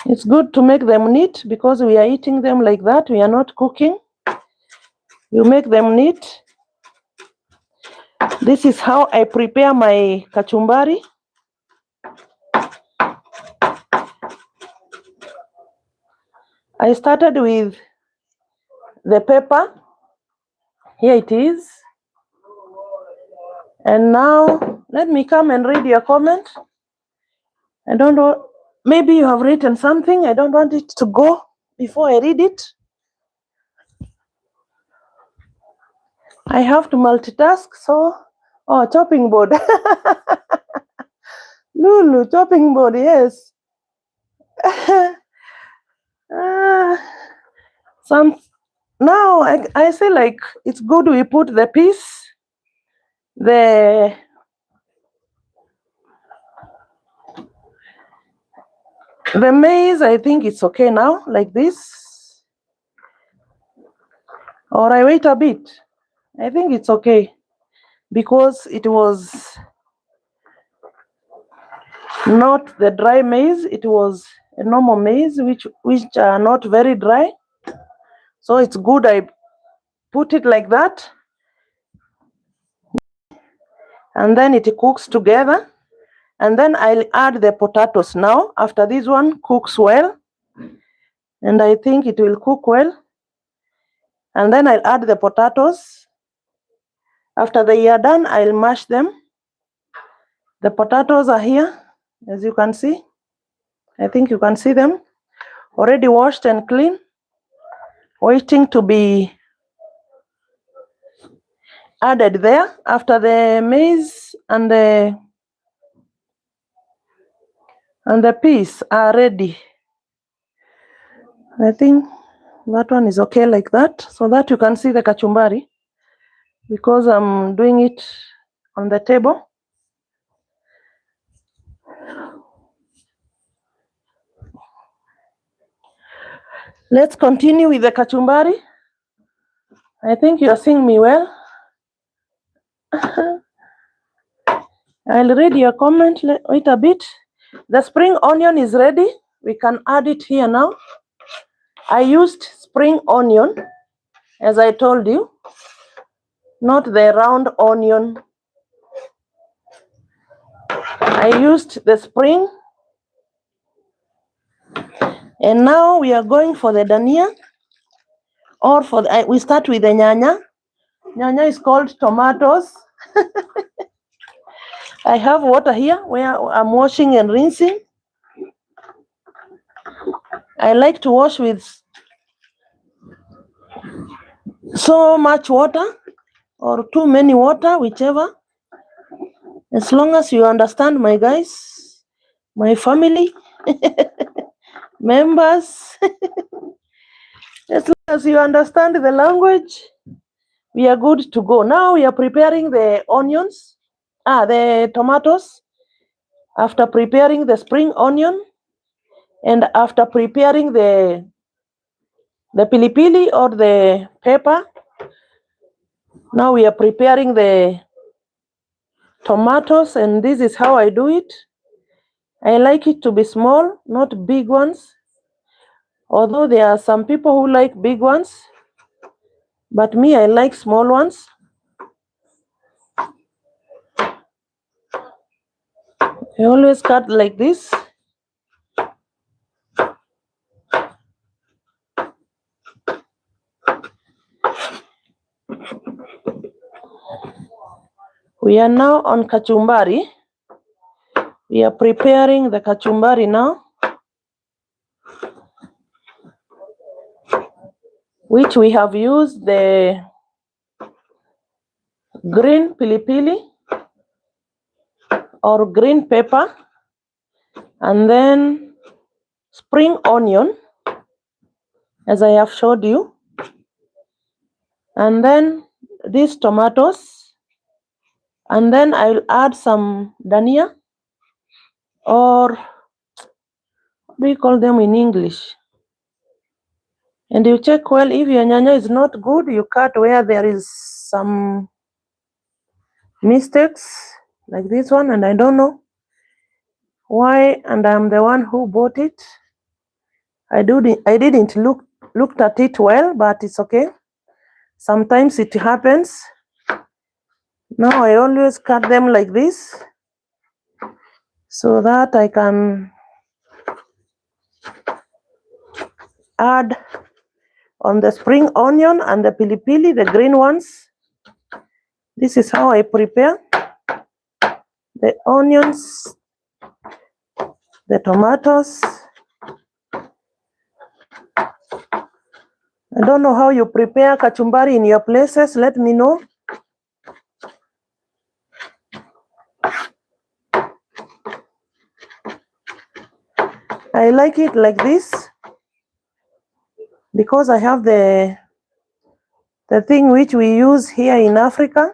it's good to make them neat because we are eating them like that. We are not cooking. You make them neat. This is how I prepare my kachumbari. I started with the pepper. Here it is. And now let me come and read your comment. I don't know, maybe you have written something. I don't want it to go before I read it. I have to multitask, so, chopping board. Lulu, chopping board, yes. Now I say, like, it's good we put the piece, the maize. I think it's okay now, like this. Or I wait a bit. I think it's okay, because it was not the dry maize, it was a normal maize, which are not very dry. So it's good I put it like that, and then it cooks together. And then I'll add the potatoes now, after this one cooks well, and I think it will cook well. And then I'll add the potatoes. After they are done, I'll mash them. The potatoes are here, as you can see. I think you can see them, already washed and clean, waiting to be added there after the maize and the peas are ready. I think that one is okay like that, so that you can see the kachumbari, because I'm doing it on the table. Let's continue with the kachumbari. I think you're seeing me well. I'll read your comment. Wait a bit. The spring onion is ready. We can add it here now. I used spring onion, as I told you, not the round onion. I used the spring. And now we are going for the dania, or we start with the nyanya. Nyanya is called tomatoes. I have water here where I'm washing and rinsing. I like to wash with so much water or too many water, whichever. As long as you understand, my guys, my family members. As long as you understand the language, we are good to go. Now we are preparing the onions, the tomatoes. After preparing the spring onion, and after preparing the pilipili or the pepper, now we are preparing the tomatoes, and this is how I do it. I like it to be small, not big ones. Although there are some people who like big ones, but me, I like small ones. I always cut like this. We are now on kachumbari. We are preparing the kachumbari now, which we have used the green pilipili or green pepper, and then spring onion, as I have showed you, and then these tomatoes, and then I will add some dania, or what do you call them in English? And you check well. If your nyanya is not good, you cut where there is some mistakes, like this one, and I don't know why, and I'm the one who bought it. I didn't looked at it well, but it's okay. Sometimes it happens. Now I always cut them like this so that I can add on the spring onion and the pilipili, the green ones. This is how I prepare the onions, the tomatoes. I don't know how you prepare kachumbari in your places. Let me know. I like it like this because I have the thing which we use here in Africa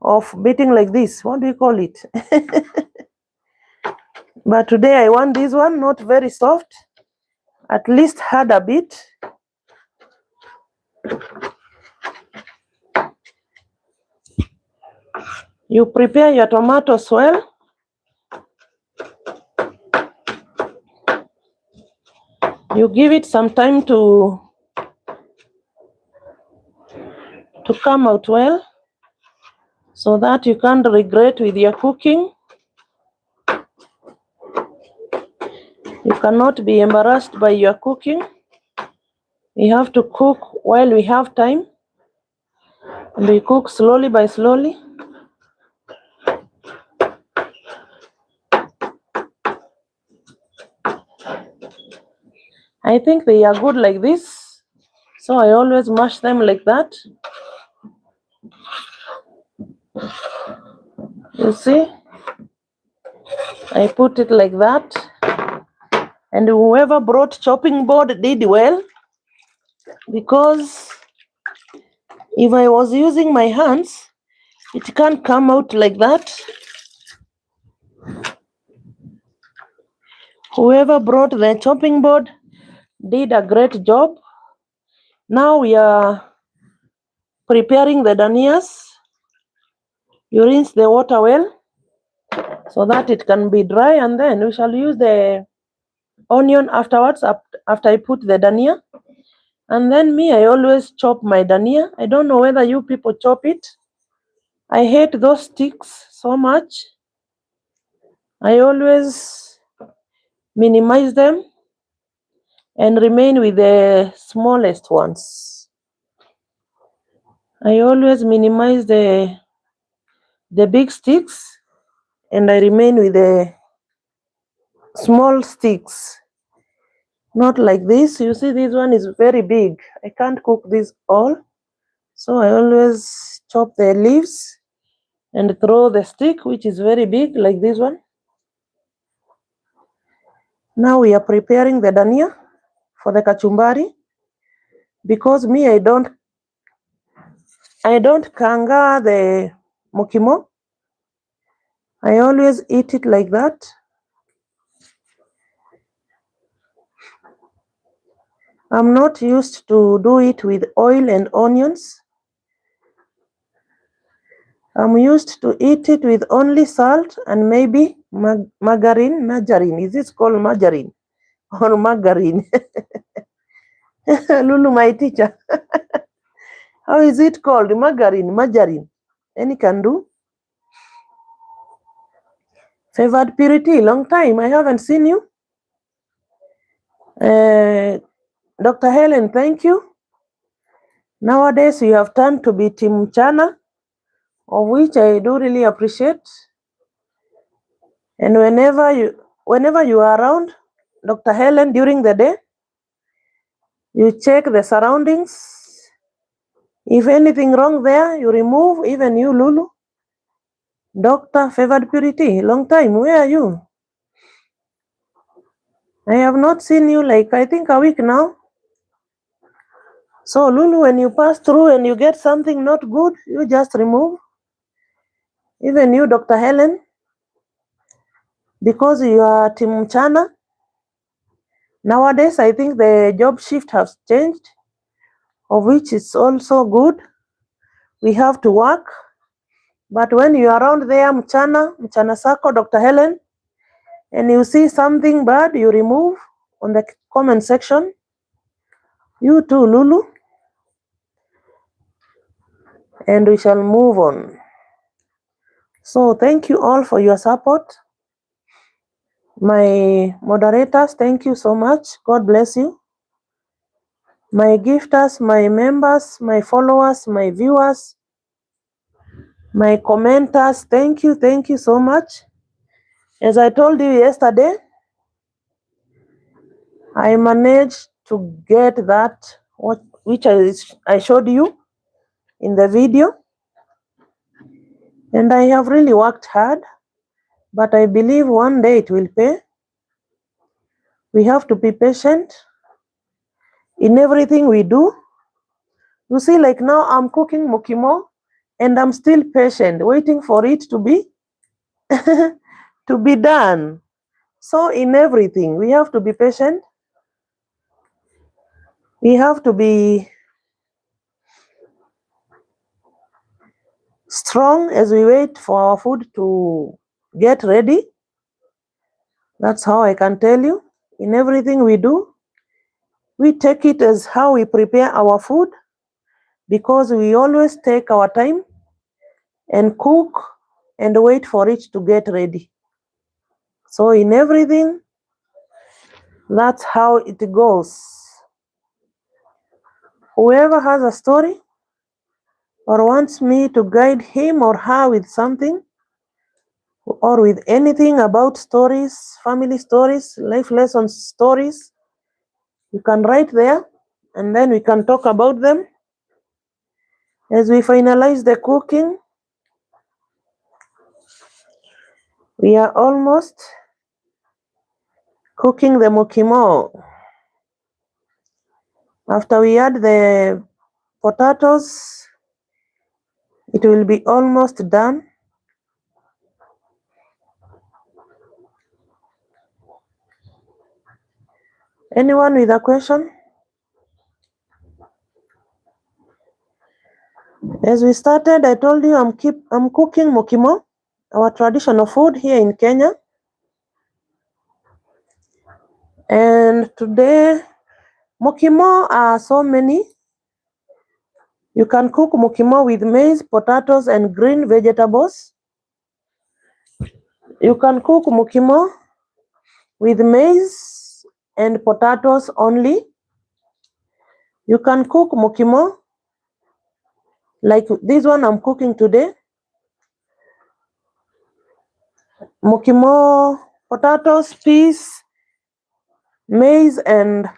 of beating like this. What do you call it? But today I want this one, not very soft, at least hard a bit. You prepare your tomatoes well. You give it some time to come out well, so that you can't regret with your cooking. You cannot be embarrassed by your cooking. You have to cook while we have time, and we cook slowly by slowly. I think they are good like this, so I always mash them like that. You see, I put it like that, and whoever brought chopping board did well, because if I was using my hands, it can't come out like that. Whoever brought the chopping board did a great job. Now we are preparing the danias. You rinse the water well so that it can be dry, and then we shall use the onion afterwards, after I put the dania. And then me, I always chop my dania. I don't know whether you people chop it. I hate those sticks so much. I always minimize them and remain with the smallest ones. I always minimize the big sticks, and I remain with the small sticks. Not like this. You see, this one is very big. I can't cook this all. So I always chop the leaves and throw the stick, which is very big, like this one. Now we are preparing the dania for the kachumbari. because me, I don't kanga the mukimo. I always eat it like that. I'm not used to do it with oil and onions. I'm used to eat it with only salt and maybe margarine. Is this called margarine or margarine? Lulu, my teacher. How is it called? Margarine. Any can do. Favored Purity, long time. I haven't seen you. Dr. Helen, thank you. Nowadays, you have turned to be Team Chana, of which I do really appreciate. And whenever you are around, Dr. Helen, during the day, you check the surroundings. If anything wrong there, you remove. Even you, Lulu. Dr. Favored Purity, long time. Where are you? I have not seen you like, I think, a week now. So, Lulu, when you pass through and you get something not good, you just remove. Even you, Dr. Helen, because you are Team Chana. Nowadays, I think the job shift has changed, of which is also good. We have to work. But when you are around there, Mchana Sako, Dr. Helen, and you see something bad, you remove on the comment section. You too, Lulu. And we shall move on. So thank you all for your support. My moderators, thank you so much. God bless you. My gifters, my members, my followers, my viewers, my commenters, thank you so much. As I told you yesterday, I managed to get that which I showed you in the video, and I have really worked hard, but I believe one day it will pay. We have to be patient in everything we do. You see, like now I'm cooking mukimo, and I'm still patient, waiting for it to be to be done. So in everything, we have to be patient. We have to be strong as we wait for our food to get ready. That's how I can tell you. In everything we do, we take it as how we prepare our food, because we always take our time and cook and wait for it to get ready. So in everything, that's how it goes. Whoever has a story or wants me to guide him or her with something or with anything about stories, family stories, life lessons stories, you can write there and then we can talk about them. As we finalize the cooking, we are almost cooking the mukimo. After we add the potatoes, it will be almost done. Anyone with a question? As we started, I told you I'm cooking mukimo, our traditional food here in Kenya. And today, mukimo are so many. You can cook mukimo with maize, potatoes, and green vegetables. You can cook mukimo with maize and potatoes only. You can cook mukimo like this one I'm cooking today. Mukimo, potatoes, peas, maize, and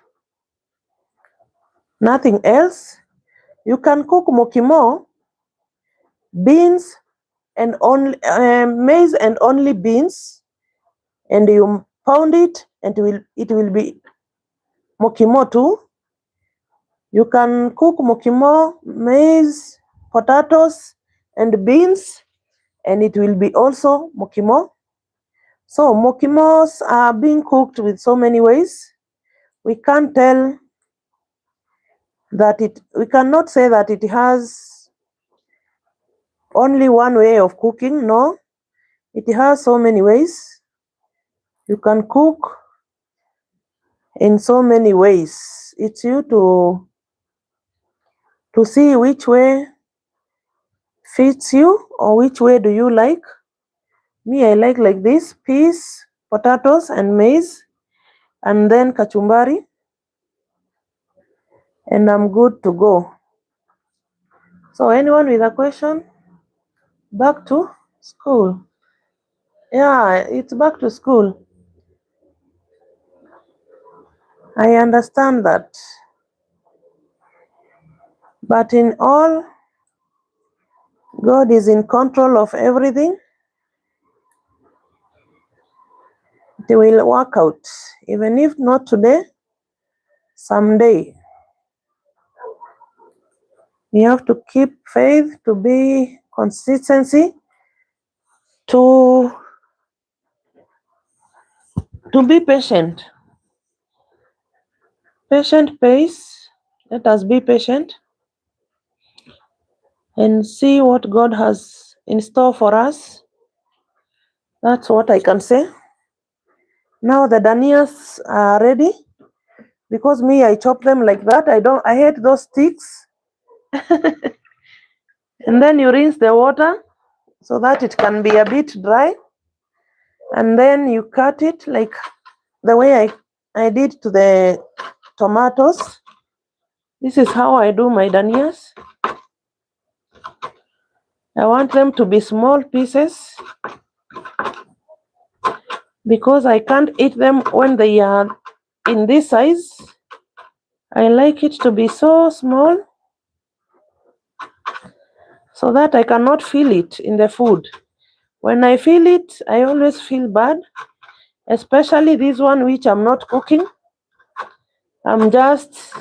nothing else. You can cook mukimo, beans, and only maize and only beans, and you pound it, and it will be mukimo too. You can cook mukimo, maize, potatoes, and beans, and it will be also mukimo. So mukimos are being cooked with so many ways. We cannot say that it has only one way of cooking. No, it has so many ways. You can cook in so many ways. It's you to see which way fits you or which way do you like. Me, I like this: peas, potatoes, and maize, and then kachumbari, and I'm good to go. So anyone with a question? Back to school. Yeah, it's back to school. I understand that. But in all, God is in control of everything. It will work out. Even if not today, someday. We have to keep faith, to be consistency, to be patient. Patient pays. Let us be patient and see what God has in store for us. That's what I can say. Now the danias are ready, because me, I chop them like that. I hate those sticks. And then you rinse the water so that it can be a bit dry, and then you cut it like the way I did to the tomatoes. This is how I do my danias. I want them to be small pieces because I can't eat them when they are in this size. I like it to be so small so that I cannot feel it in the food. When I feel it, I always feel bad, especially this one which I'm not cooking. I'm just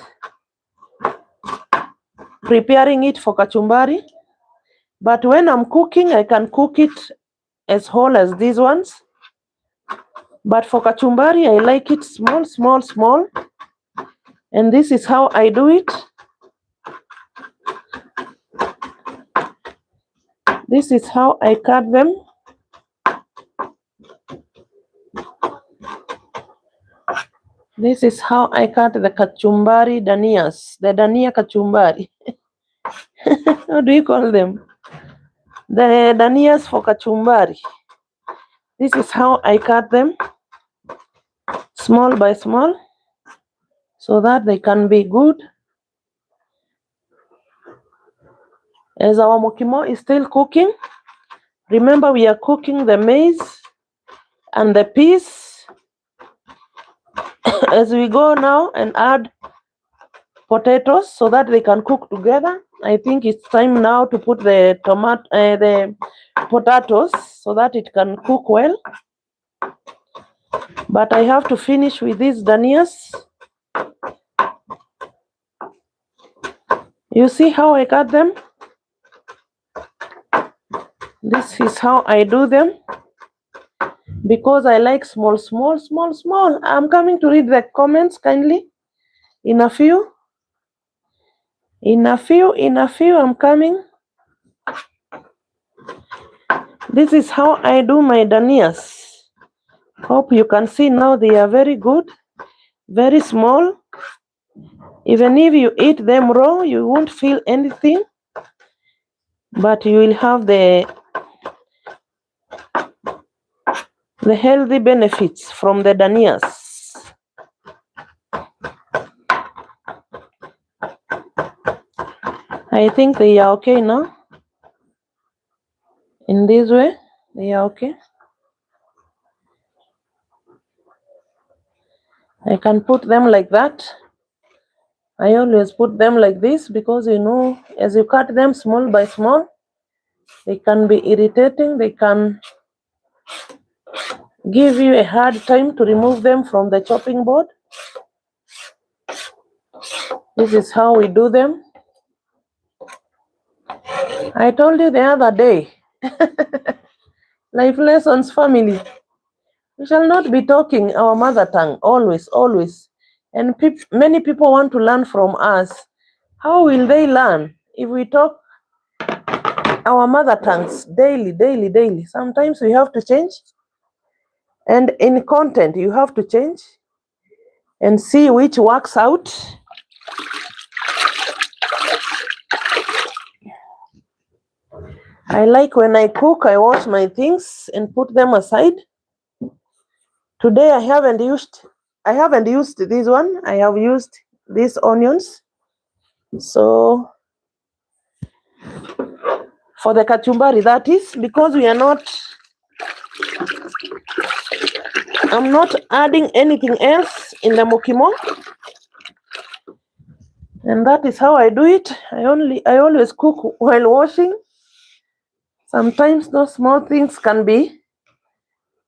preparing it for kachumbari. But when I'm cooking, I can cook it as whole as these ones. But for kachumbari, I like it small, small, small. And this is how I do it. This is how I cut them. This is how I cut the kachumbari danias, the dania kachumbari. How do you call them? The danias for kachumbari. This is how I cut them, small by small, so that they can be good. As our mukimo is still cooking, remember we are cooking the maize and the peas. As we go now and add potatoes so that they can cook together, I think it's time now to put the potatoes so that it can cook well. But I have to finish with these danias. You see how I cut them? This is how I do them, because I like small, small, small, small. I'm coming to read the comments kindly. In a few, I'm coming. This is how I do my danias. Hope you can see now they are very good, very small. Even if you eat them raw, you won't feel anything, but you will have the healthy benefits from the danias. I think they are okay now. In this way, they are okay. I can put them like that. I always put them like this because, as you cut them small by small, they can be irritating. They can give you a hard time to remove them from the chopping board. This is how we do them. I told you the other day, life lessons, family. We shall not be talking our mother tongue always, always. And many people want to learn from us. How will they learn if we talk our mother tongues daily, daily, daily? Sometimes we have to change. And in content, you have to change and see which works out. I like when I cook, I wash my things and put them aside. Today I haven't used this one. I have used these onions. So for the kachumbari, that is because I'm not adding anything else in the mukimo. And that is how I do it. I always cook while washing. Sometimes those small things can be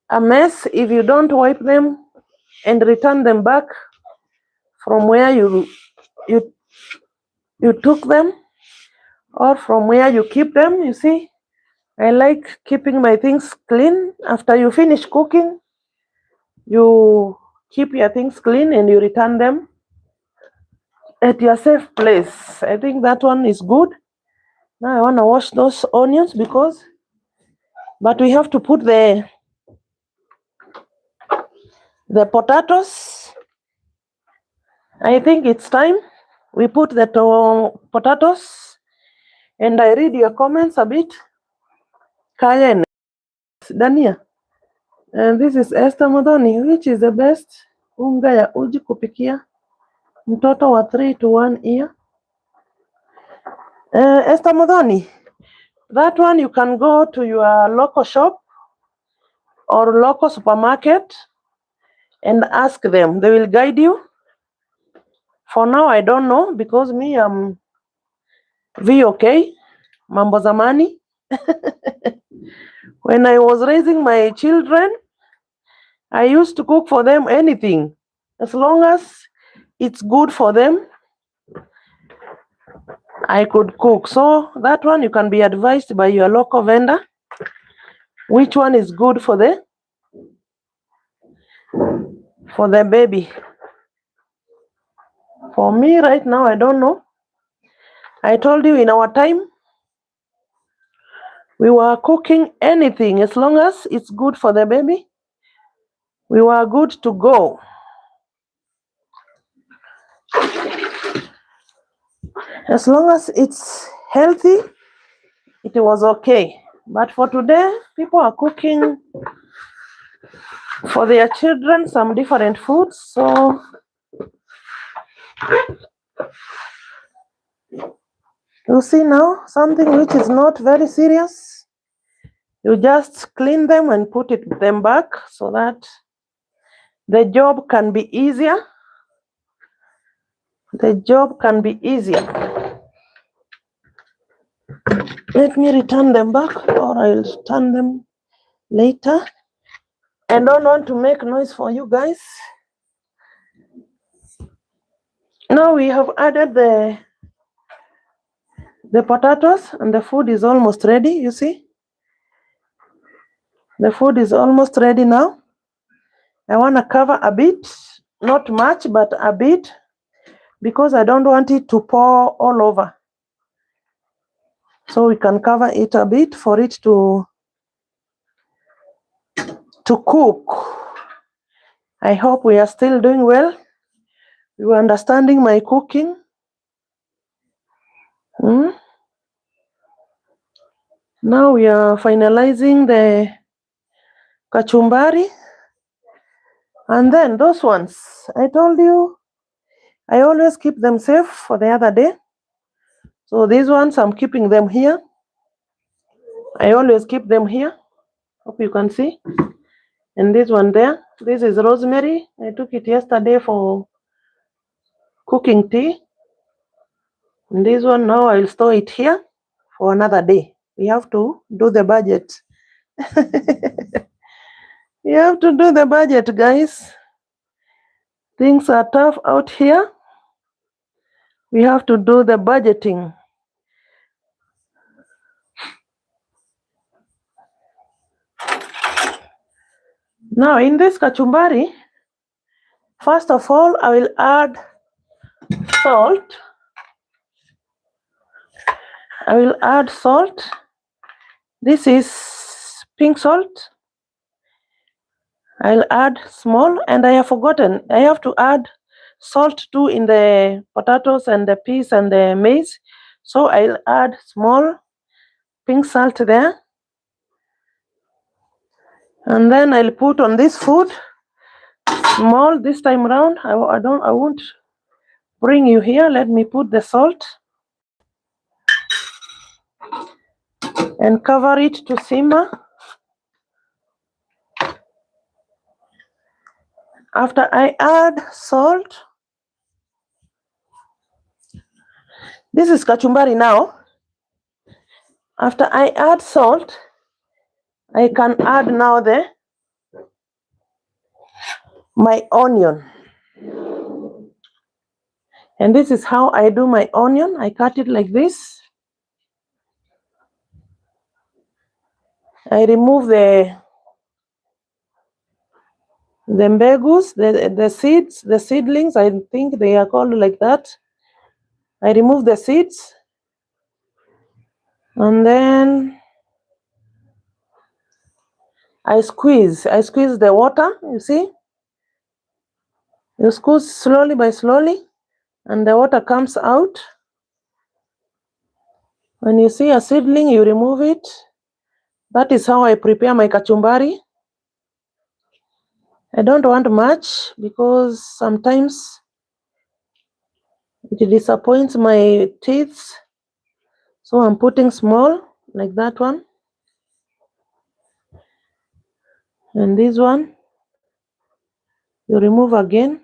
a mess if you don't wipe them and return them back from where you took them or from where you keep them. You see, I like keeping my things clean. After you finish cooking, you keep your things clean and you return them at your safe place. I think that one is good. Now I want to wash those onions but we have to put the potatoes. I think it's time we put the potatoes, and I read your comments a bit. Kaya Dania. And this is Esther Modoni. Which is the best unga ya uji kupikia mtoto wa 3 to 1 year? Esther Modoni, that one you can go to your local shop or local supermarket and ask them. They will guide you. For now, I don't know because me, I'm VOK, Mambo Zamani. When I was raising my children, I used to cook for them anything. As long as it's good for them, I could cook. So that one you can be advised by your local vendor. Which one is good for the baby? For me right now, I don't know. I told you in our time, we were cooking anything as long as it's good for the baby. We were good to go. As long as it's healthy, it was okay. But for today, people are cooking for their children some different foods. So you see now, something which is not very serious, you just clean them and put them back so that the job can be easier. The job can be easier. Let me return them back, or I'll turn them later. I don't want to make noise for you guys. Now we have added the potatoes and the food is almost ready, you see. The food is almost ready now. I want to cover a bit, not much, but a bit, because I don't want it to pour all over. So we can cover it a bit for it to cook. I hope we are still doing well. You are understanding my cooking? Now we are finalizing the kachumbari. And then those ones, I told you, I always keep them safe for the other day. So these ones, I'm keeping them here. I always keep them here. Hope you can see. And this one there, this is rosemary. I took it yesterday for cooking tea. And this one now I'll store it here for another day. We have to do the budget. You have to do the budget, guys. Things are tough out here. We have to do the budgeting. Now in this kachumbari, first of all, I will add salt. I will add salt. This is pink salt. I'll add small, and I have forgotten. I have to add salt too in the potatoes and the peas and the maize. So I'll add small pink salt there. And then I'll put on this food small this time around. I won't bring you here. Let me put the salt and cover it to simmer. After I add salt, this is kachumbari now. After I add salt, I can add now my onion. And this is how I do my onion. I cut it like this. I remove the mbegus, the seeds, the seedlings. I think they are called like that. I remove the seeds. And then I squeeze the water, you see. You squeeze slowly by slowly, and the water comes out. When you see a seedling, you remove it. That is how I prepare my kachumbari. I don't want much because sometimes it disappoints my teeth. So I'm putting small, like that one. And this one, you remove again.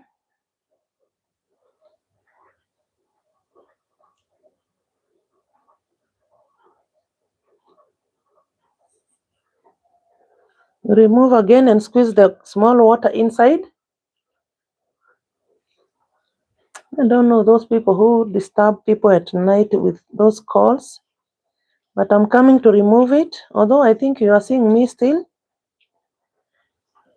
Remove again and squeeze the small water inside. I don't know those people who disturb people at night with those calls, but I'm coming to remove it. Although I think you are seeing me still.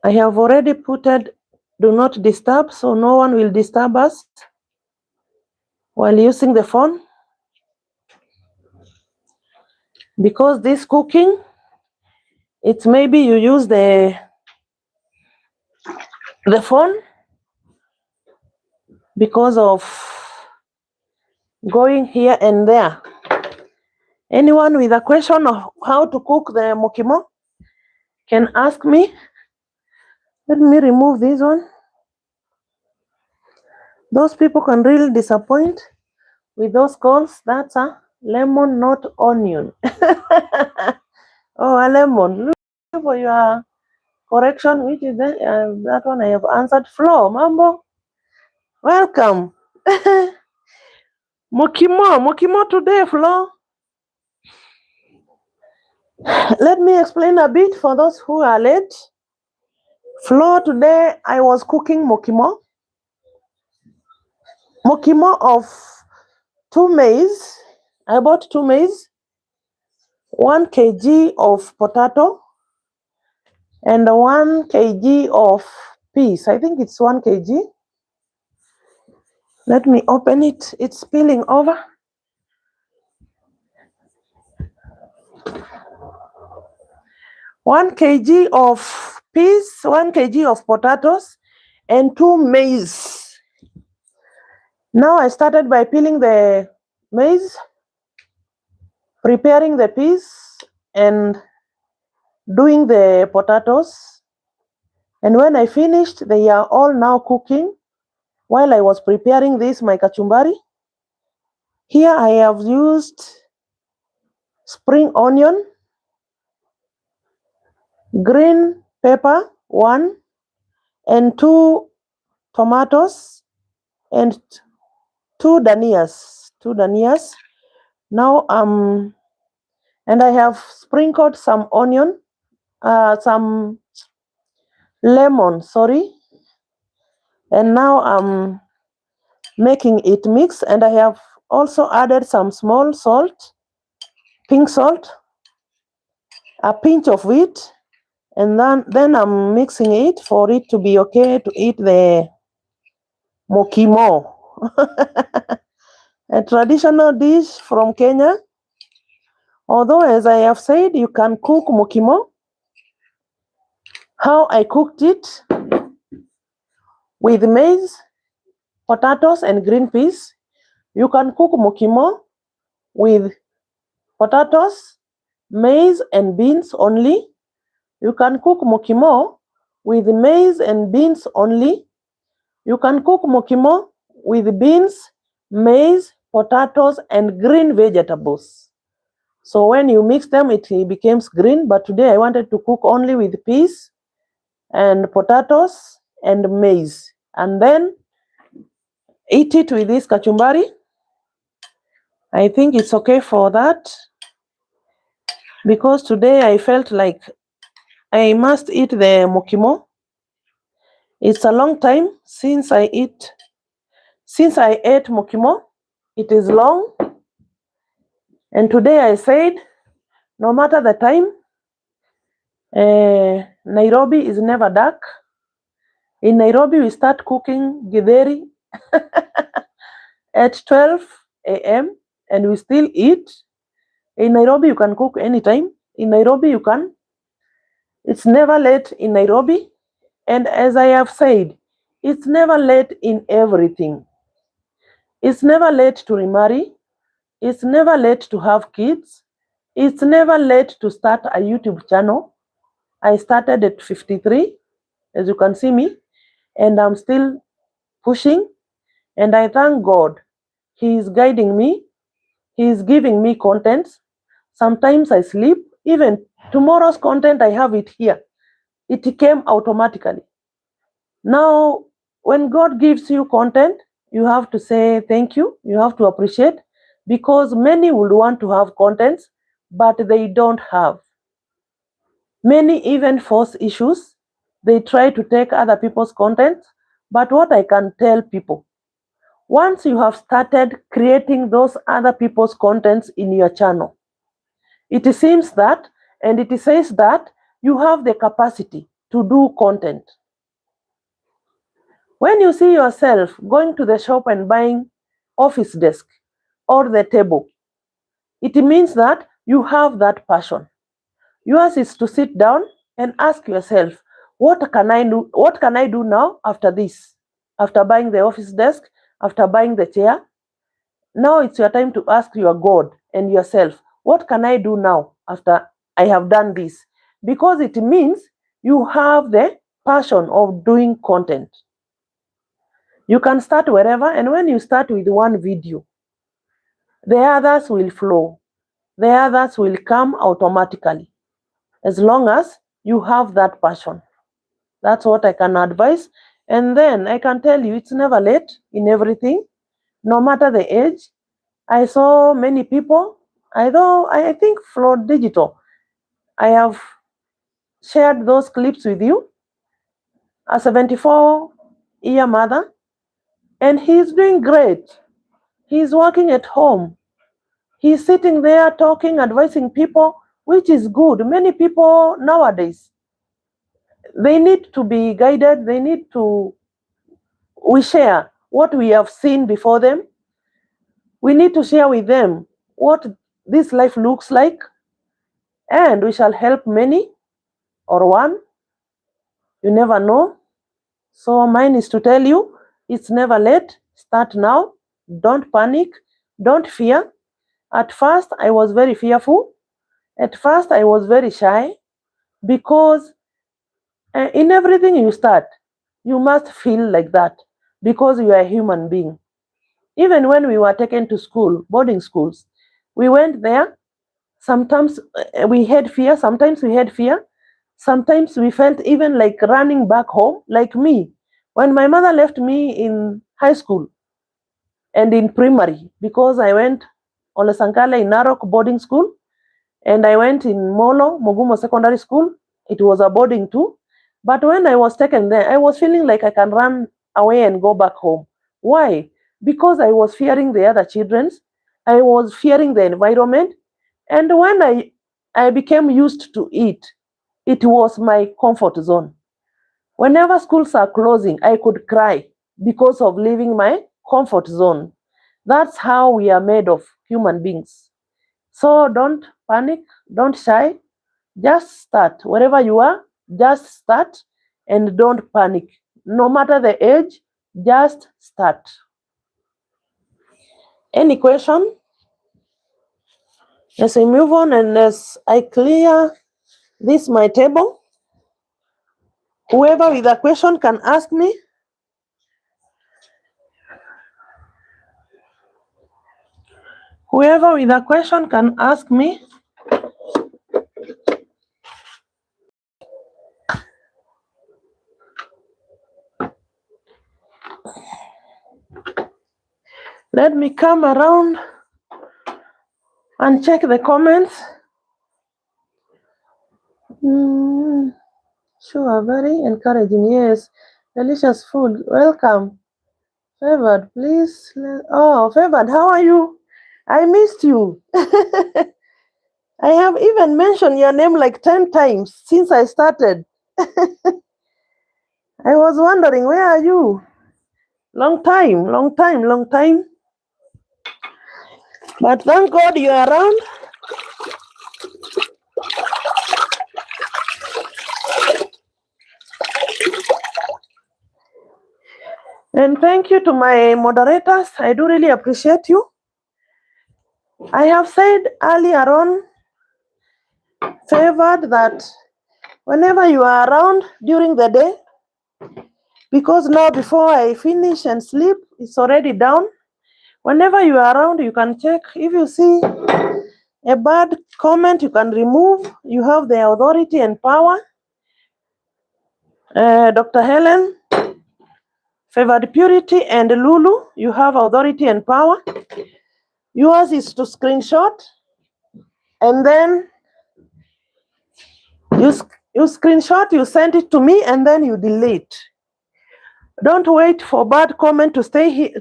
I have already put it do not disturb, so no one will disturb us while using the phone. Because this cooking, it's maybe you use the phone because of going here and there. Anyone with a question of how to cook the mukimo can ask me. Let me remove this one. Those people can really disappoint with those calls. That's a lemon, not onion. Oh, a lemon. Look for your correction, which is that one I have answered. Flo, Mambo, welcome. Mukimo today, Flo. Let me explain a bit for those who are late. Flo, today I was cooking mukimo. Mukimo of 2 maize. I bought 2 maize, 1 kg of potato, and 1 kg of peas. I think it's 1 kg. Let me open it. It's spilling over. One kg of peas, 1 kg of potatoes, and 2 maize. Now I started by peeling the maize, preparing the peas, and doing the potatoes. And when I finished, they are all now cooking. While I was preparing this, my kachumbari, here I have used spring onion, green pepper, 1, and 2 tomatoes, and 2 danias. Now and I have sprinkled some onion, some lemon, sorry. And now I'm making it mix, and I have also added some small salt, pink salt, a pinch of it, and then I'm mixing it for it to be okay to eat the mukimo, a traditional dish from Kenya. Although, as I have said, you can cook mukimo. How I cooked it: with maize, potatoes, and green peas. You can cook mukimo with potatoes, maize, and beans only. You can cook mukimo with maize and beans only. You can cook mukimo with beans, maize, potatoes, and green vegetables. So when you mix them, it becomes green. But today I wanted to cook only with peas and potatoes and maize. And then eat it with this kachumbari. I think it's okay for that, because today I felt like I must eat the mukimo. It's a long time since I ate mukimo. It is long. And today I said, no matter the time, Nairobi is never dark. In Nairobi, we start cooking githeri at 12 a.m. and we still eat. In Nairobi, you can cook anytime. In Nairobi, you can. It's never late in Nairobi. And as I have said, it's never late in everything. It's never late to remarry. It's never late to have kids. It's never late to start a YouTube channel. I started at 53, as you can see me, and I'm still pushing. And I thank God. He is guiding me. He is giving me content. Sometimes I sleep. Even tomorrow's content, I have it here. It came automatically. Now, when God gives you content, you have to say thank you. You have to appreciate, because many would want to have contents, but they don't have. Many even force issues. They try to take other people's content. But what I can tell people, once you have started creating those other people's contents in your channel, it seems that, and it says that you have the capacity to do content. When you see yourself going to the shop and buying office desk or the table, it means that you have that passion. Yours is to sit down and ask yourself, what can I do? What can I do now after this? After buying the office desk, after buying the chair, now it's your time to ask your God and yourself, what can I do now after I have done this? Because it means you have the passion of doing content. You can start wherever, and when you start with one video, the others will flow. The others will come automatically, as long as you have that passion. That's what I can advise. And then I can tell you, it's never late in everything, no matter the age. I saw many people, although I think Flow Digital, I have shared those clips with you, a 74-year mother, and he's doing great. He's working at home. He's sitting there talking, advising people, which is good. Many people nowadays, they need to be guided. We share what we have seen before them. We need to share with them what this life looks like, and we shall help many or one. You never know. So mine is to tell you, it's never late. Start now. Don't panic. Don't fear. At first, I was very fearful. At first, I was very shy, because in everything you start, you must feel like that, because you are a human being. Even when we were taken to school, boarding schools, we went there. Sometimes we had fear. Sometimes we had fear. Sometimes we felt even like running back home, like me. When my mother left me in high school and in primary, because I went Olesankale in Narok boarding school, and I went in Molo, Mugumo Secondary School. It was a boarding too. But when I was taken there, I was feeling like I can run away and go back home. Why? because I was fearing the other children. I was fearing the environment. And when I became used to it was my comfort zone. Whenever schools are closing, I could cry because of leaving my comfort zone. That's how we are made of human beings. So don't panic, don't shy, just start. Wherever you are, just start and don't panic. No matter the age, just start. Any question? As I move on and as I clear this my table, whoever with a question can ask me. Whoever with a question can ask me. Let me come around and check the comments. Sure, very encouraging. Yes, delicious food. Welcome. Favored, please. Oh, Favored, how are you? I missed you. I have even mentioned your name like 10 times since I started. I was wondering, where are you? Long time, long time, long time. But thank God you are around. And thank you to my moderators. I do really appreciate you. I have said earlier on, Favored, that whenever you are around during the day, because now before I finish and sleep, it's already down. Whenever you are around, you can check. If you see a bad comment, you can remove. You have the authority and power. Dr. Helen, Favored Purity, and Lulu, you have authority and power. Yours is to screenshot, and then you screenshot, you send it to me, and then you delete. Don't wait for bad comment to stay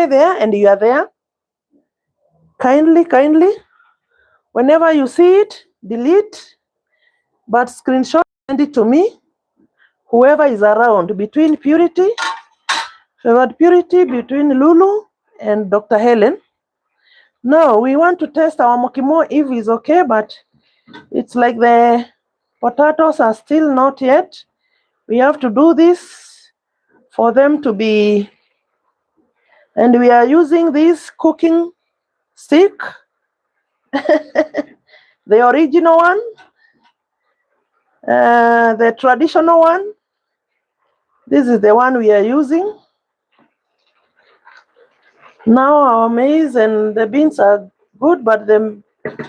there, and you are there. Kindly, whenever you see it, delete, but screenshot, send it to me. Whoever is around, between Purity, Favored Purity, between Lulu and Dr. Helen. Now we want to test our Mukimo if it's okay, but it's like the potatoes are still not yet. We have to do this for them to be, and we are using this cooking stick, the original one, the traditional one. This is the one we are using. Now our maize and the beans are good, but the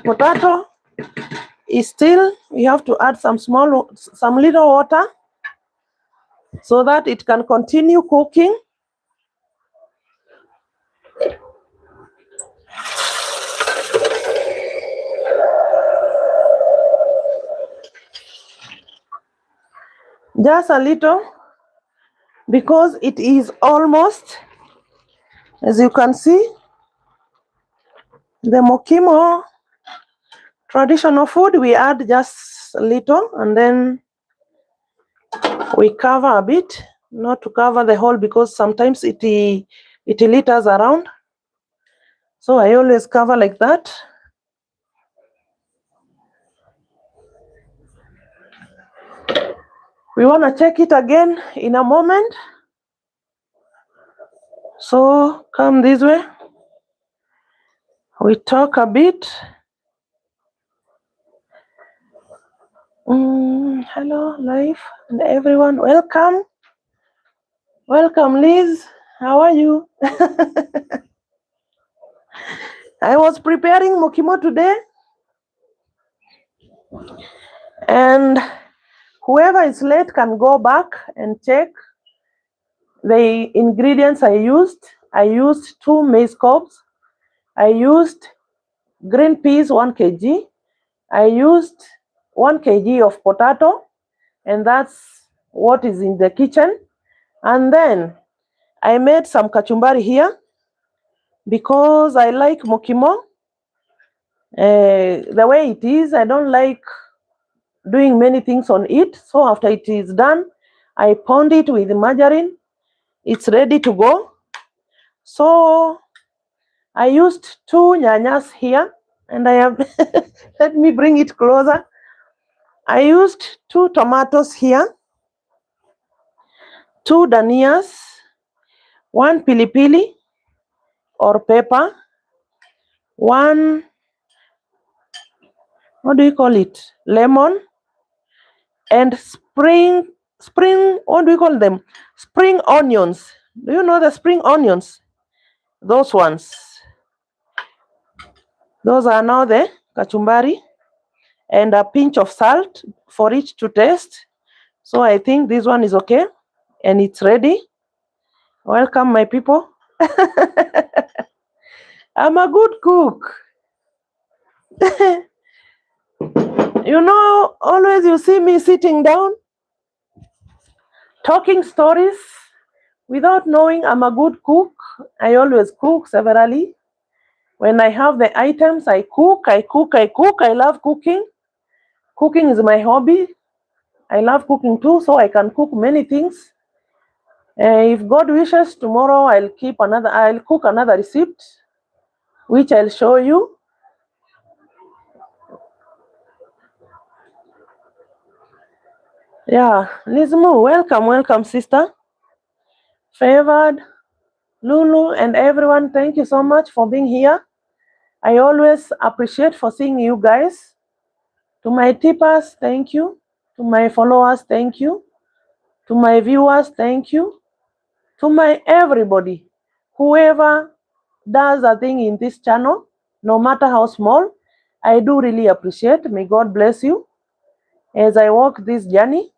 potato is still, we have to add some little water so that it can continue cooking. Just a little, because it is almost, as you can see, the Mukimo traditional food, we add just a little and then we cover a bit, not to cover the whole because sometimes it litters around. So I always cover like that. We want to check it again in a moment. So come this way. We talk a bit. Hello, life and everyone. Welcome. Welcome, Liz. How are you? I was preparing Mukimo today. And whoever is late can go back and check the ingredients I used. I used 2 maize cobs. I used green peas 1 kg. I used 1 kg of potato, and that's what is in the kitchen. And then I made some kachumbari here. because I like Mukimo the way it is. I don't like doing many things on it. So after it is done, I pound it with margarine. It's ready to go. So I used 2 nyanyas here, and I have let me bring it closer. I used 2 tomatoes here, 2 danias, 1 pilipili or pepper, 1, what do you call it, lemon, and spring, what do you call them, spring onions. Do you know the spring onions? Those ones. Those are now the kachumbari, and a pinch of salt for it to taste. So I think this one is okay, and it's ready. Welcome, my people. I'm a good cook. Always you see me sitting down, talking stories without knowing I'm a good cook. I always cook severally. When I have the items, I cook. I love cooking. Cooking is my hobby. I love cooking too, so I can cook many things. If God wishes, tomorrow I'll cook another recipe, which I'll show you. Yeah, Lizmu, welcome, sister. Favored, Lulu, and everyone, thank you so much for being here. I always appreciate for seeing you guys. To my tippers, thank you. To my followers, thank you. To my viewers, thank you. To my everybody, whoever does a thing in this channel, no matter how small, I do really appreciate. May God bless you. As I walk this journey,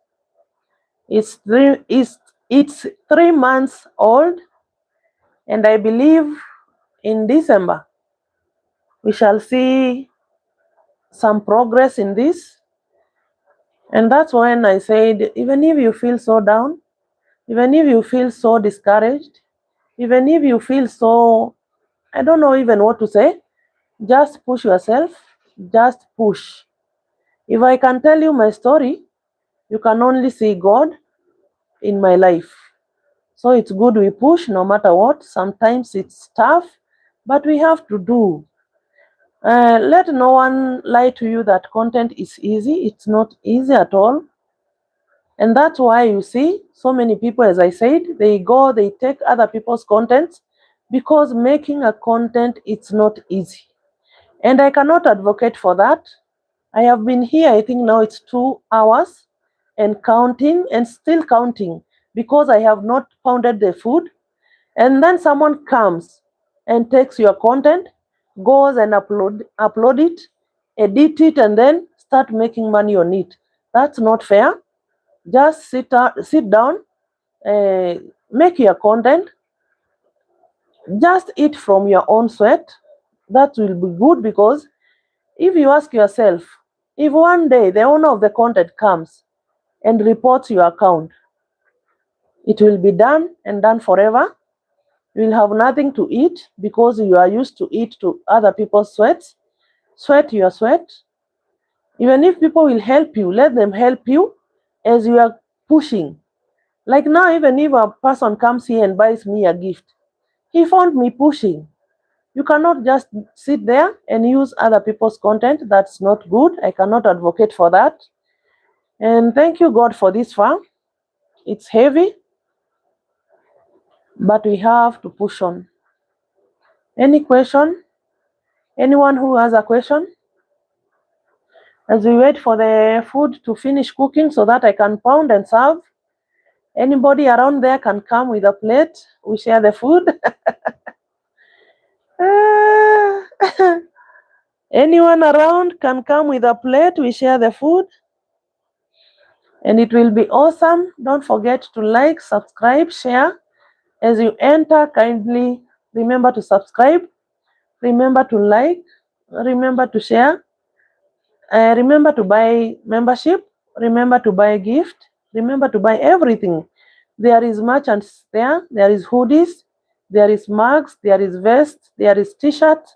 it's 3 months old, and I believe in December we shall see some progress in this. And that's when I said, even if you feel so down, even if you feel so discouraged, even if you feel so, I don't know even what to say, just push yourself, just push. If I can tell you my story, you can only see God in my life. So it's good we push no matter what. Sometimes it's tough, but we have to do. Let no one lie to you that content is easy. It's not easy at all. And that's why you see so many people, as I said, they take other people's contents, because making a content, it's not easy. And I cannot advocate for that. I have been here, I think now it's 2 hours and counting, and still counting, because I have not pounded the food. And then someone comes and takes your content, goes and upload it, edit it, and then start making money on it. That's not fair. Just sit down, make your content, just eat from your own sweat. That will be good, because if you ask yourself, if one day the owner of the content comes and reports your account, it will be done and done forever. You will have nothing to eat, because you are used to eat to other people's sweats. Sweat your sweat. Even if people will help you, let them help you as you are pushing. Like now, even if a person comes here and buys me a gift, he found me pushing. You cannot just sit there and use other people's content. That's not good. I cannot advocate for that. And thank you, God, for this farm. It's heavy, but we have to push on. Any question? Anyone who has a question? As we wait for the food to finish cooking so that I can pound and serve. Anybody around there can come with a plate. We share the food. Anyone around can come with a plate. We share the food. And it will be awesome. Don't forget to like, subscribe, share. As you enter, kindly remember to subscribe. Remember to like. Remember to share. Remember to buy membership. Remember to buy gift. Remember to buy everything. There is merchants there. There is hoodies. there is mugs, there is vest, there is t-shirt.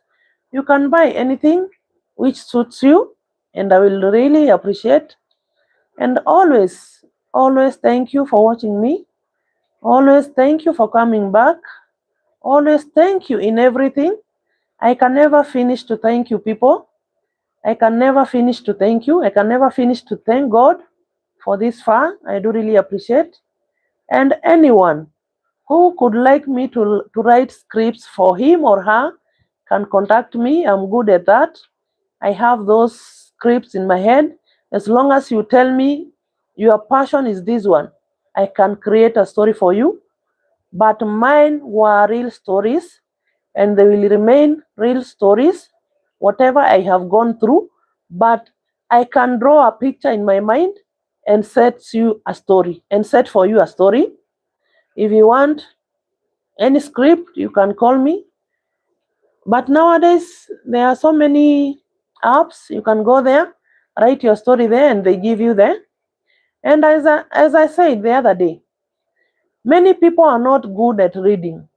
You can buy anything which suits you, and I will really appreciate. And always, always thank you for watching me. Always thank you for coming back. Always thank you in everything. I can never finish to thank you, people. I can never finish to thank you. I can never finish to thank God for this far. I do really appreciate. And anyone who could like me to write scripts for him or her can contact me. I'm good at that. I have those scripts in my head. As long as you tell me your passion is this one, I can create a story for you. But mine were real stories, and they will remain real stories, whatever I have gone through. But I can draw a picture in my mind and set you a story and set for you a story. If you want any script, you can call me. But nowadays, there are so many apps. You can go there, write your story there, and they give you there. And as I said the other day, many people are not good at reading.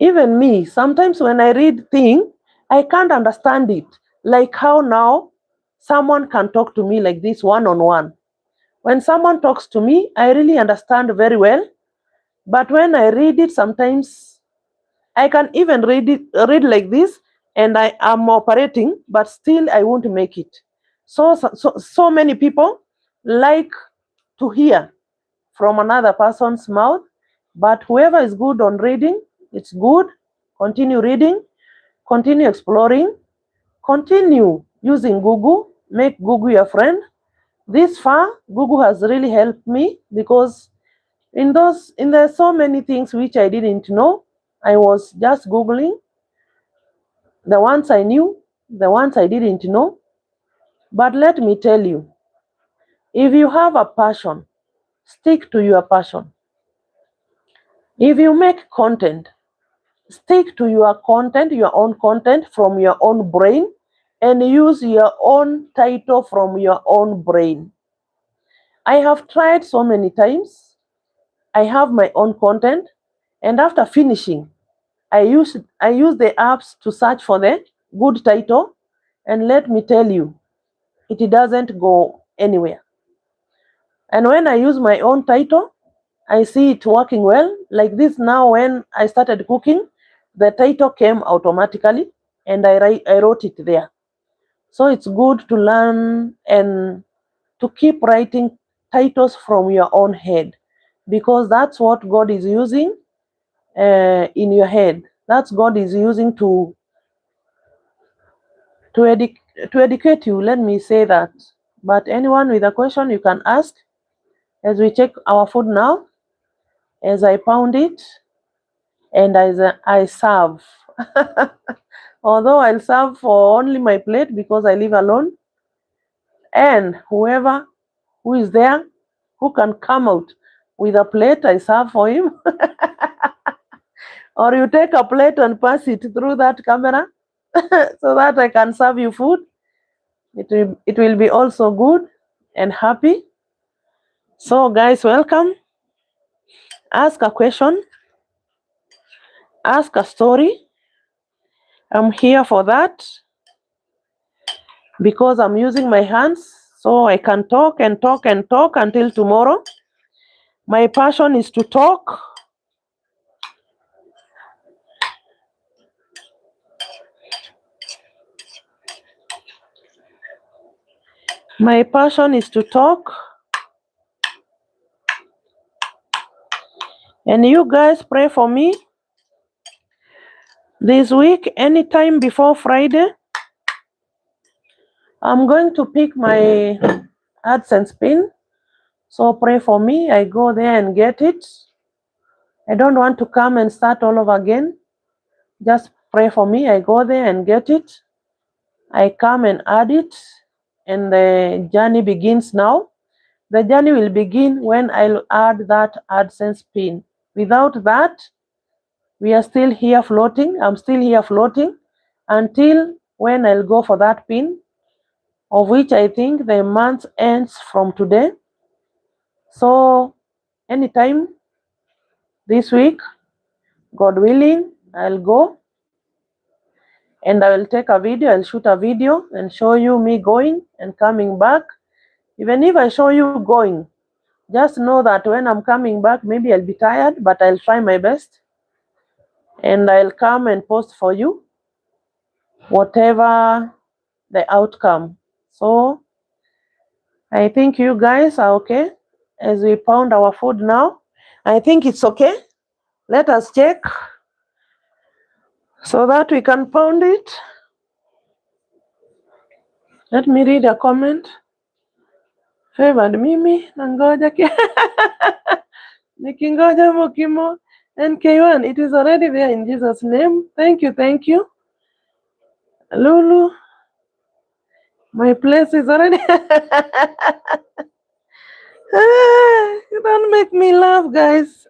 Even me, sometimes when I read thing, I can't understand it. Like how now someone can talk to me like this one on one. When someone talks to me, I really understand very well. But when I read it, sometimes I can even read like this, and I am operating, but still I won't make it. So many people like to hear from another person's mouth, but whoever is good on reading, it's good. Continue reading, continue exploring, continue using Google, make Google your friend. This far, Google has really helped me because in there so many things which I didn't know. I was just Googling the ones I knew, the ones I didn't know. But let me tell you, if you have a passion, stick to your passion. If you make content, stick to your content, your own content from your own brain, and use your own title from your own brain. I have tried so many times. I have my own content, and after finishing, I use the apps to search for the good title, and let me tell you, it doesn't go anywhere. And when I use my own title, I see it working well. Like this now, when I started cooking, the title came automatically, and I wrote it there. So it's good to learn and to keep writing titles from your own head, because that's what God is using in your head. That's God is using to educate you. Let me say that. But anyone with a question, you can ask as we check our food now, as I pound it, and as I serve. Although I'll serve for only my plate because I live alone, and whoever who is there who can come out with a plate, I serve for him. Or you take a plate and pass it through that camera so that I can serve you food. It will be also good and happy. So guys, welcome. Ask a question, ask a story. I'm here for that because I'm using my hands so I can talk and talk and talk until tomorrow. My passion is to talk. My passion is to talk. And you guys pray for me this week, anytime before Friday. I'm going to pick my AdSense pin. So pray for me. I go there and get it. I don't want to come and start all over again. Just pray for me. I go there and get it. I come and add it. And the journey begins now. The journey will begin when I'll add that AdSense pin. Without that, we are still here floating. I'm still here floating until when I'll go for that pin, of which I think the month ends from today. So anytime this week, God willing, I'll go and I will take a video. I'll shoot a video and show you me going and coming back. Even if I show you going, just know that when I'm coming back, maybe I'll be tired, but I'll try my best and I'll come and post for you whatever the outcome. So I think you guys are okay as we pound our food now. I think it's okay. Let us check so that we can pound it. Let me read a comment. Favored Mimi, nangoja nikingoja Mukimo. NK1, it is already there in Jesus' name. Thank you, thank you. Lulu, my place is already. Don't make me laugh, guys.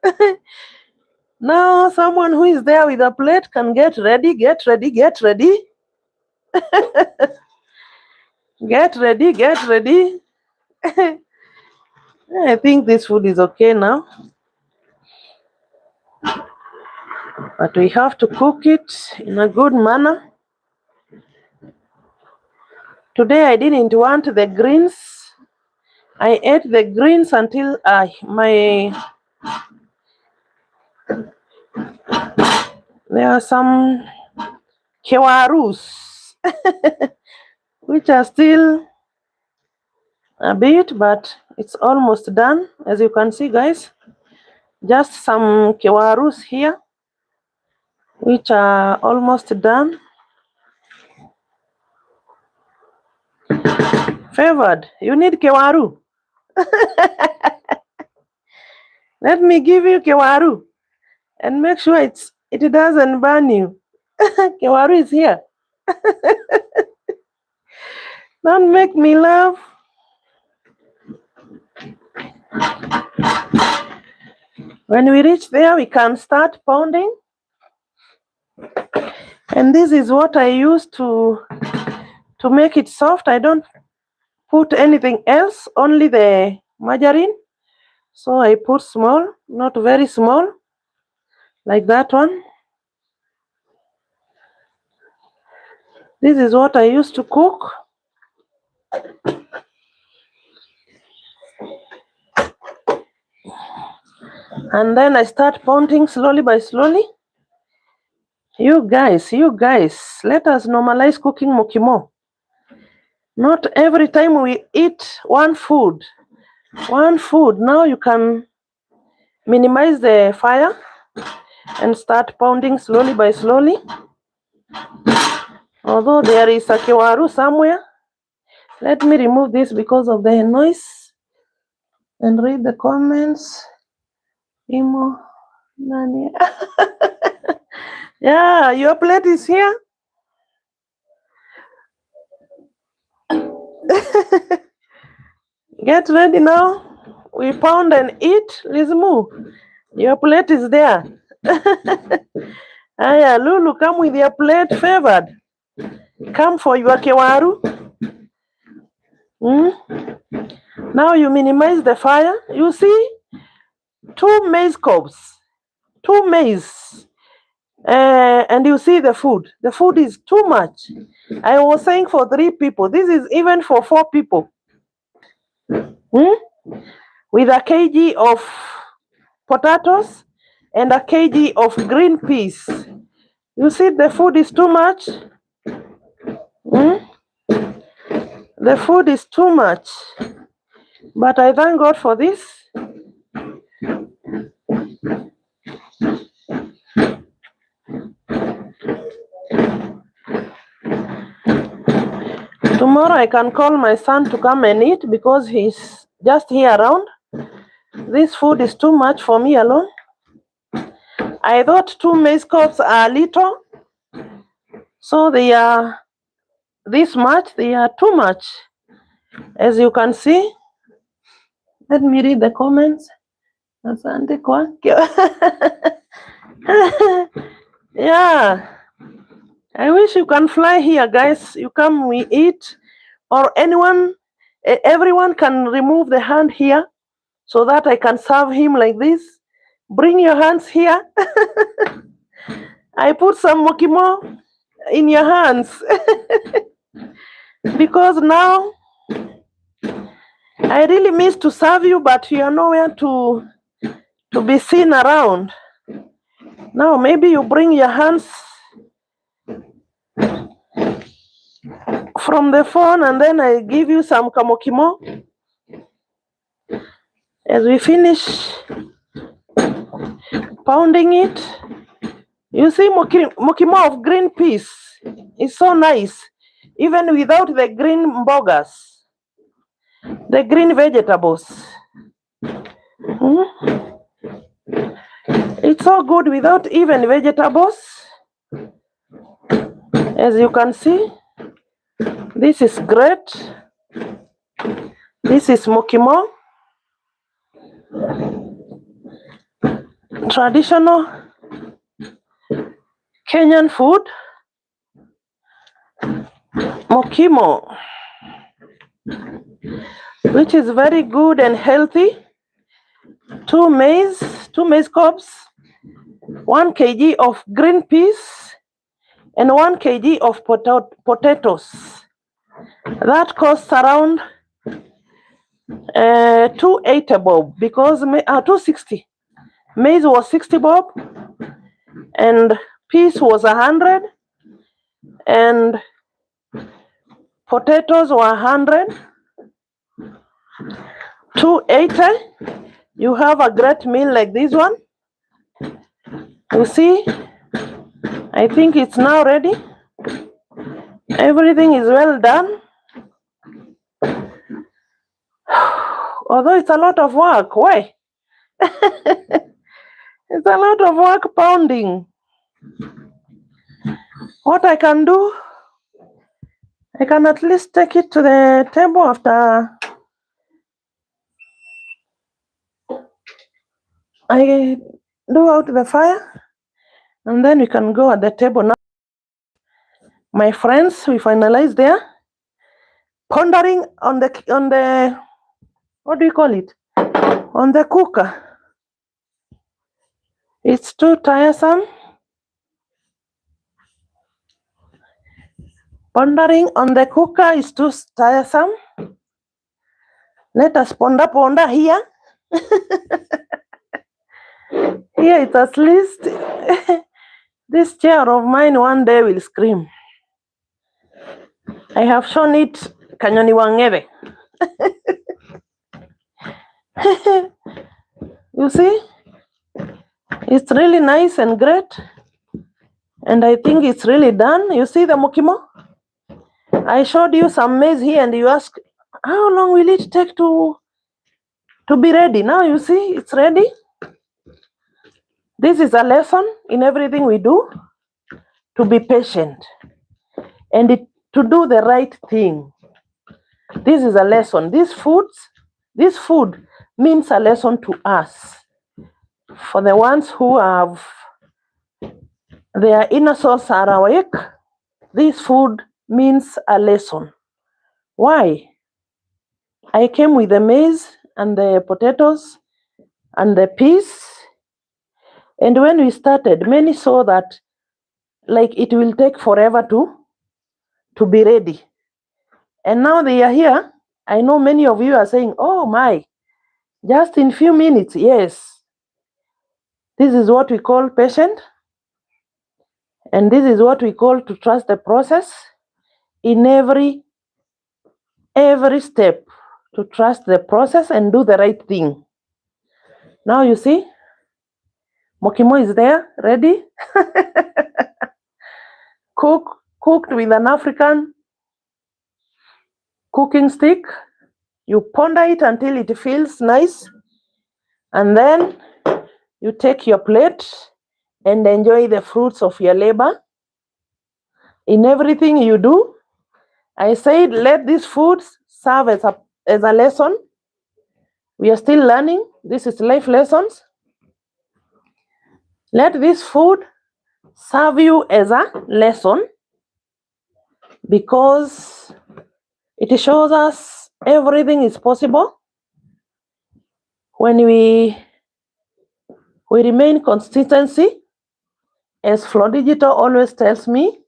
Now someone who is there with a plate can get ready, get ready, get ready. Get ready, get ready. I think this food is okay now. But we have to cook it in a good manner. Today I didn't want the greens. I ate the greens until there are some kewarus which are still a bit, but it's almost done. As you can see, guys, just some kewarus here which are almost done. Favored, you need kewaru. Let me give you kewaru and make sure it doesn't burn you. Kewaru is here. Don't make me laugh. When we reach there, we can start pounding. And this is what I use to make it soft. I don't put anything else, only the margarine. So I put small, not very small, like that one. This is what I used to cook. And then I start pounding slowly by slowly. You guys, let us normalize cooking mukimo. Not every time we eat one food. Now you can minimize the fire and start pounding slowly by slowly. Although there is a kewaru somewhere. Let me remove this because of the noise and read the comments. Imo, nani? Yeah, your plate is here. Get ready now. We pound and eat. Lizmu, your plate is there. Aya, Lulu, come with your plate. Favored, come for your kewaru. Now you minimize the fire. You see, 2 maize cobs, 2 maize. And you see the food. The food is too much. I was saying for 3 people. This is even for 4 people. With a kg of potatoes and a kg of green peas. You see the food is too much. The food is too much. But I thank God for this. Tomorrow I can call my son to come and eat because he's just here around. This food is too much for me alone. I thought 2 maize cobs are little. So they are this much. They are too much. As you can see. Let me read the comments. Asante kwa. Yeah. I wish you can fly here, guys. You come, we eat. Or everyone can remove the hand here so that I can serve him like this. Bring your hands here. I put some Mukimo in your hands because now I really miss to serve you, but you are nowhere to be seen around. Now maybe you bring your hands from the phone and then I give you some kamokimo as we finish pounding it. You see, mukimo of green peas is so nice, even without the green mbogas, the green vegetables. It's so good without even vegetables. As you can see, this is great. This is mukimo, traditional Kenyan food. Mukimo, which is very good and healthy. 2 maize cobs, 1 kg of green peas, and 1 kg of potatoes. That costs around 280 bob because 260. Maize was 60 bob, and peas was 100, and potatoes were 100. 280. You have a great meal like this one. You see, I think it's now ready. Everything is well done. Although it's a lot of work. Why? It's a lot of work pounding. What I can do, I can at least take it to the table after I do out the fire, and then we can go at the table now. My friends, we finalize there. Pondering on the what do you call it? On the cooker. It's too tiresome. Pondering on the cooker is too tiresome. Let us ponder here. Here it's at least this chair of mine one day will scream. I have shown it Kanyoni Wangebe. You see, it's really nice and great, and I think it's really done. You see the mukimo? I showed you some maize here, and you asked, how long will it take to be ready? Now you see, it's ready. This is a lesson in everything we do, to be patient and to do the right thing. This is a lesson. This food means a lesson to us. For the ones who have their inner souls are awake, this food means a lesson. Why? I came with the maize and the potatoes and the peas, and when we started, many saw that like it will take forever to be ready. And now they are here. I know many of you are saying, oh my, just in few minutes. Yes. This is what we call patient. And this is what we call to trust the process in every step, to trust the process and do the right thing. Now you see, mukimo is there, ready. Cooked with an African cooking stick. You ponder it until it feels nice, and then you take your plate and enjoy the fruits of your labor. In everything you do, I said, let these foods serve as a lesson. We are still learning. This is life lessons. Let this food serve you as a lesson, because it shows us everything is possible when we remain consistency as Flow Digital always tells me,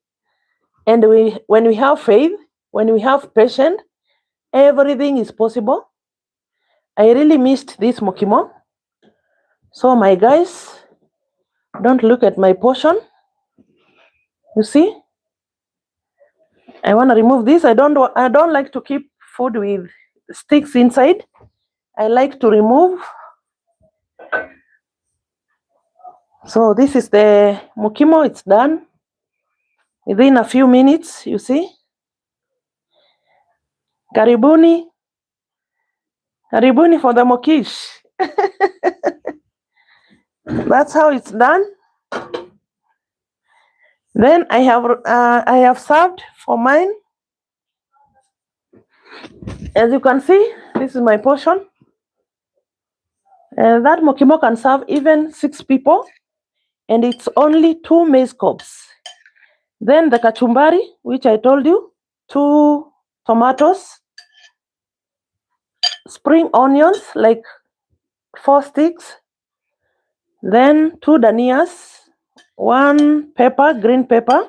and when we have faith, when we have patience, everything is possible. I really missed this Mukimo. So my guys, don't look at my portion. You see, I want to remove this. I don't like to keep food with sticks inside. I like to remove. So this is the Mukimo. It's done within a few minutes. You see, karibuni for the mokish. That's how it's done. Then I have served for mine. As you can see, this is my portion. That Mukimo can serve even 6 people, and it's only 2 maize cobs. Then the kachumbari, which I told you, 2 tomatoes, spring onions, like 4 sticks, then 2 danias, 1 pepper, green pepper,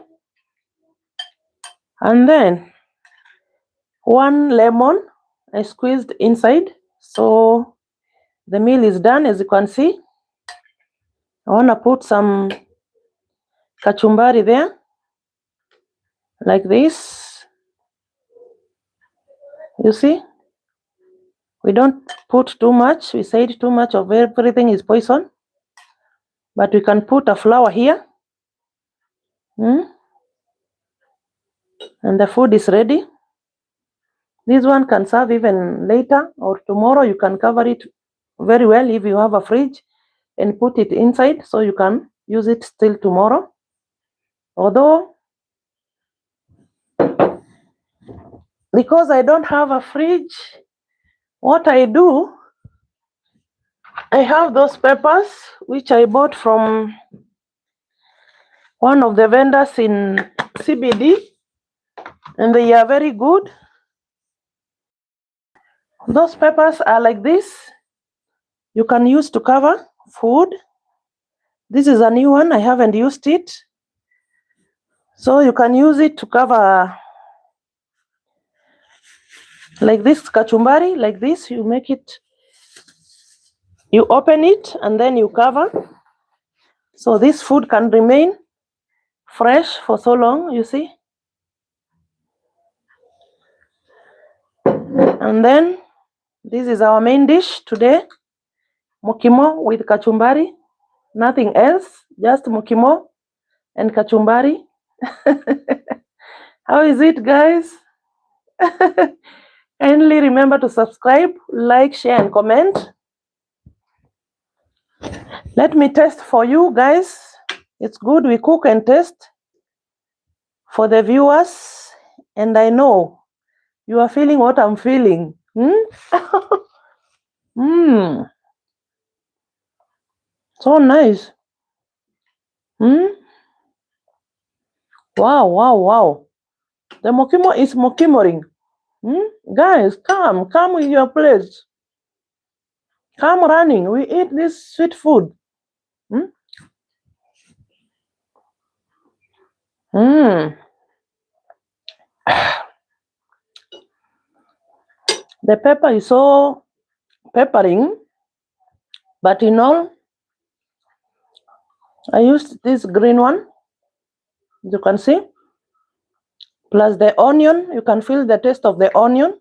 and then 1 lemon I squeezed inside. So the meal is done. As you can see, I want to put some kachumbari there, like this. You see, we don't put too much. We said too much of everything is poison, but we can put a flour here. And the food is ready. This one can serve even later or tomorrow. You can cover it very well if you have a fridge and put it inside, so you can use it still tomorrow. Although, because I don't have a fridge, what I do, I have those peppers which I bought from one of the vendors in CBD, and they are very good. Those peppers are like this. You can use to cover food. This is a new one. I haven't used it. So you can use it to cover, like this kachumbari, like this. You make it, you open it, and then you cover. So this food can remain fresh for so long, you see. And then this is our main dish today, Mukimo with kachumbari. Nothing else, just Mukimo and kachumbari. How is it, guys? Kindly remember to subscribe, like, share, and comment. Let me test for you, guys. It's good we cook and taste for the viewers, and I know you are feeling what I'm feeling. So nice. Wow. The Mukimo is Mukimoring. Guys, come with your plates. Come running. We eat this sweet food. The pepper is so peppering, but in all, I used this green one, you can see, plus the onion. You can feel the taste of the onion,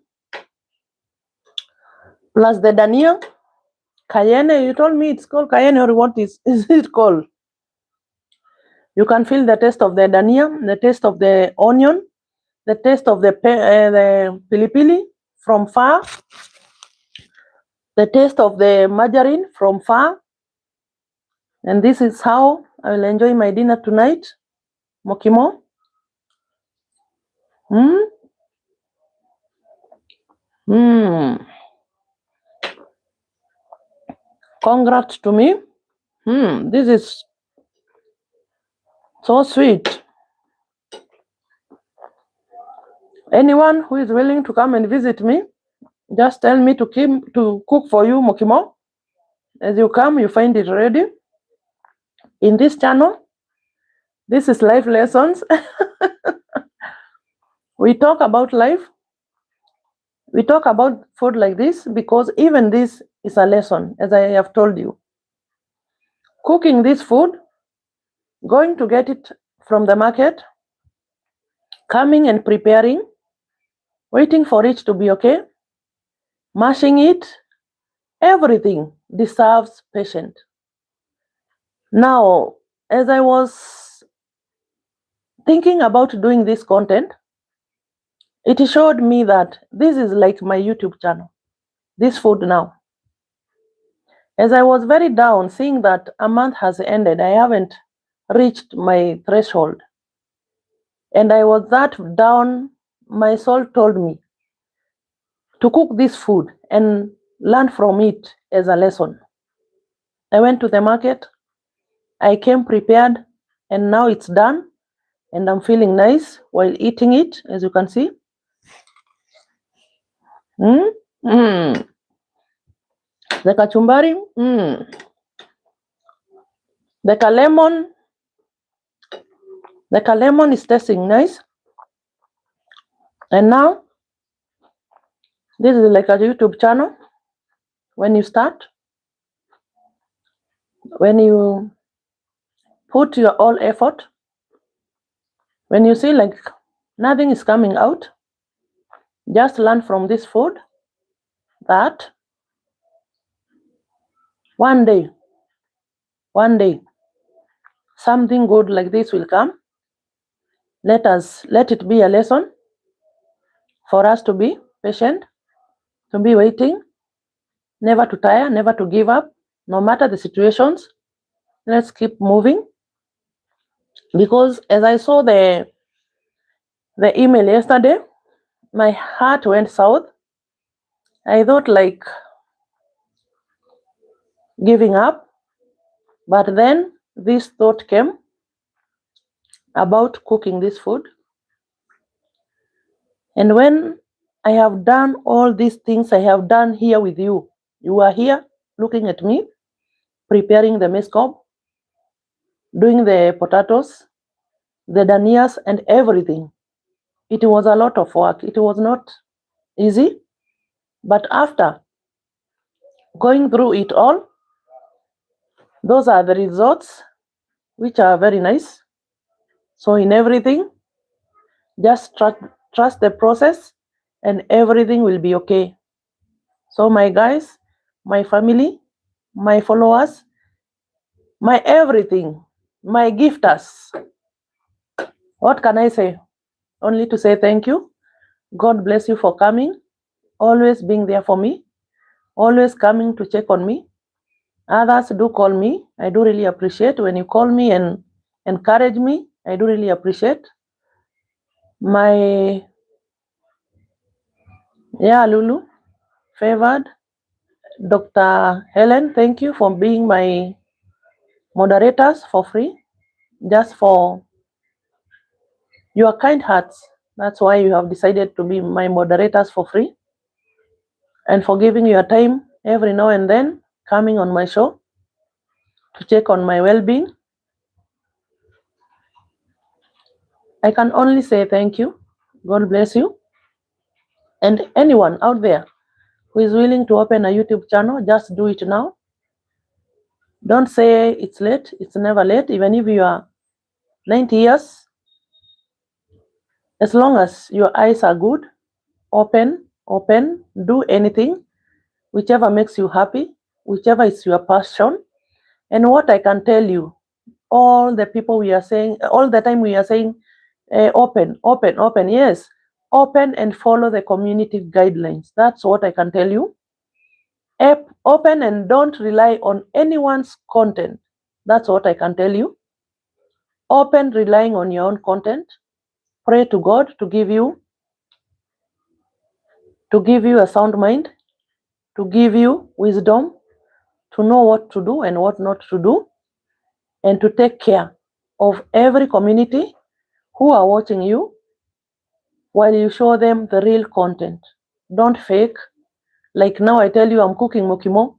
plus the dania, cayenne. You told me it's called cayenne, or what is it called? You can feel the taste of the dania, the taste of the onion, the taste of the pilipili from far, the taste of the margarine from far. And this is how I will enjoy my dinner tonight. Mukimo. Congrats to me. This is so sweet. Anyone who is willing to come and visit me, just tell me to cook for you, Mukimo. As you come, you find it ready. In this channel, This is life lessons. We talk about life. We talk about food like this because even this is a lesson, as I have told you. Cooking this food, going to get it from the market, coming and preparing, waiting for it to be okay, mashing it, everything deserves patience. Now, as I was thinking about doing this content, it showed me that this is like my YouTube channel, this food now. As I was very down, seeing that a month has ended, I haven't reached my threshold. And I was that down, my soul told me to cook this food and learn from it as a lesson. I went to the market, I came prepared, and now it's done. And I'm feeling nice while eating it, as you can see. The kachumbari, the lemon is tasting nice. And now, this is like a YouTube channel. When you start, when you put your all effort, when you see like nothing is coming out, just learn from this food that one day, something good like this will come. Let it be a lesson for us to be patient, to be waiting, never to tire, never to give up, no matter the situations. Let's keep moving. Because as I saw the email yesterday, my heart went south. I thought like giving up, but then this thought came about cooking this food. And when I have done all these things I have done here with you, you are here looking at me, preparing the maize cob, doing the potatoes, the danias, and everything. It was a lot of work. It was not easy. But after going through it all, those are the results, which are very nice. So in everything, just trust the process and everything will be okay. So my guys, my family, my followers, my everything, my gifters, what can I say? Only to say thank you. God bless you for coming, always being there for me, always coming to check on me. Others do call me. I do really appreciate when you call me and encourage me. I do really appreciate. My, Lulu, favored, Dr. Helen, thank you for being my moderators for free, just for your kind hearts. That's why you have decided to be my moderators for free, and for giving your time every now and then, coming on my show to check on my well-being. I can only say thank you. God bless you. And anyone out there who is willing to open a YouTube channel, just do it now. Don't say it's late. It's never late. Even if you are 90 years, as long as your eyes are good, open, do anything, whichever makes you happy, whichever is your passion. And what I can tell you, all the people we are saying, all the time we are saying, open, yes, open and follow the community guidelines. That's what I can tell you. Open and don't rely on anyone's content. That's what I can tell you. Open, relying on your own content. Pray to God to give you a sound mind, to give you wisdom, to know what to do and what not to do, and to take care of every community who are watching you while you show them the real content. Don't fake. Like now I tell you I'm cooking mukimo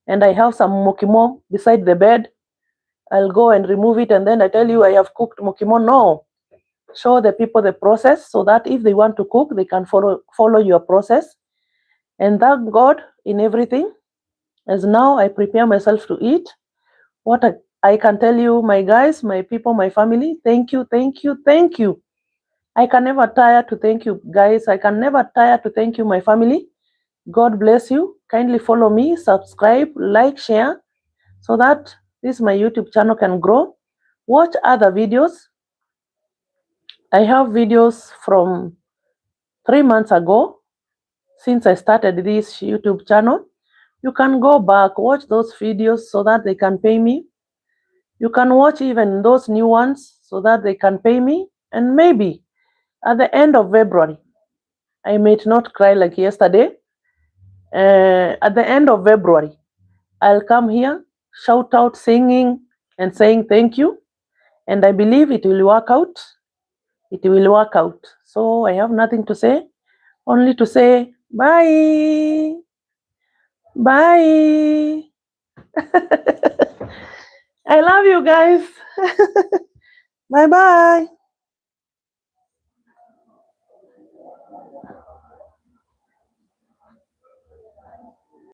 and I have some mukimo beside the bed. I'll go and remove it and then I tell you I have cooked mukimo. No. Show the people the process so that if they want to cook, they can follow your process. And thank God in everything. As now I prepare myself to eat. What I can tell you, my guys, my people, my family, thank you, thank you, thank you. I can never tire to thank you, guys. I can never tire to thank you, my family. God bless you. Kindly follow me, subscribe, like, share, so that this my YouTube channel can grow. Watch other videos. I have videos from 3 months ago since I started this YouTube channel. You can go back, watch those videos so that they can pay me. You can watch even those new ones so that they can pay me. And maybe at the end of February, I might not cry like yesterday. At the end of February, I'll come here, shout out, singing, and saying thank you. And I believe it will work out. It will work out. So I have nothing to say, only to say bye. Bye. I love you guys. Bye bye.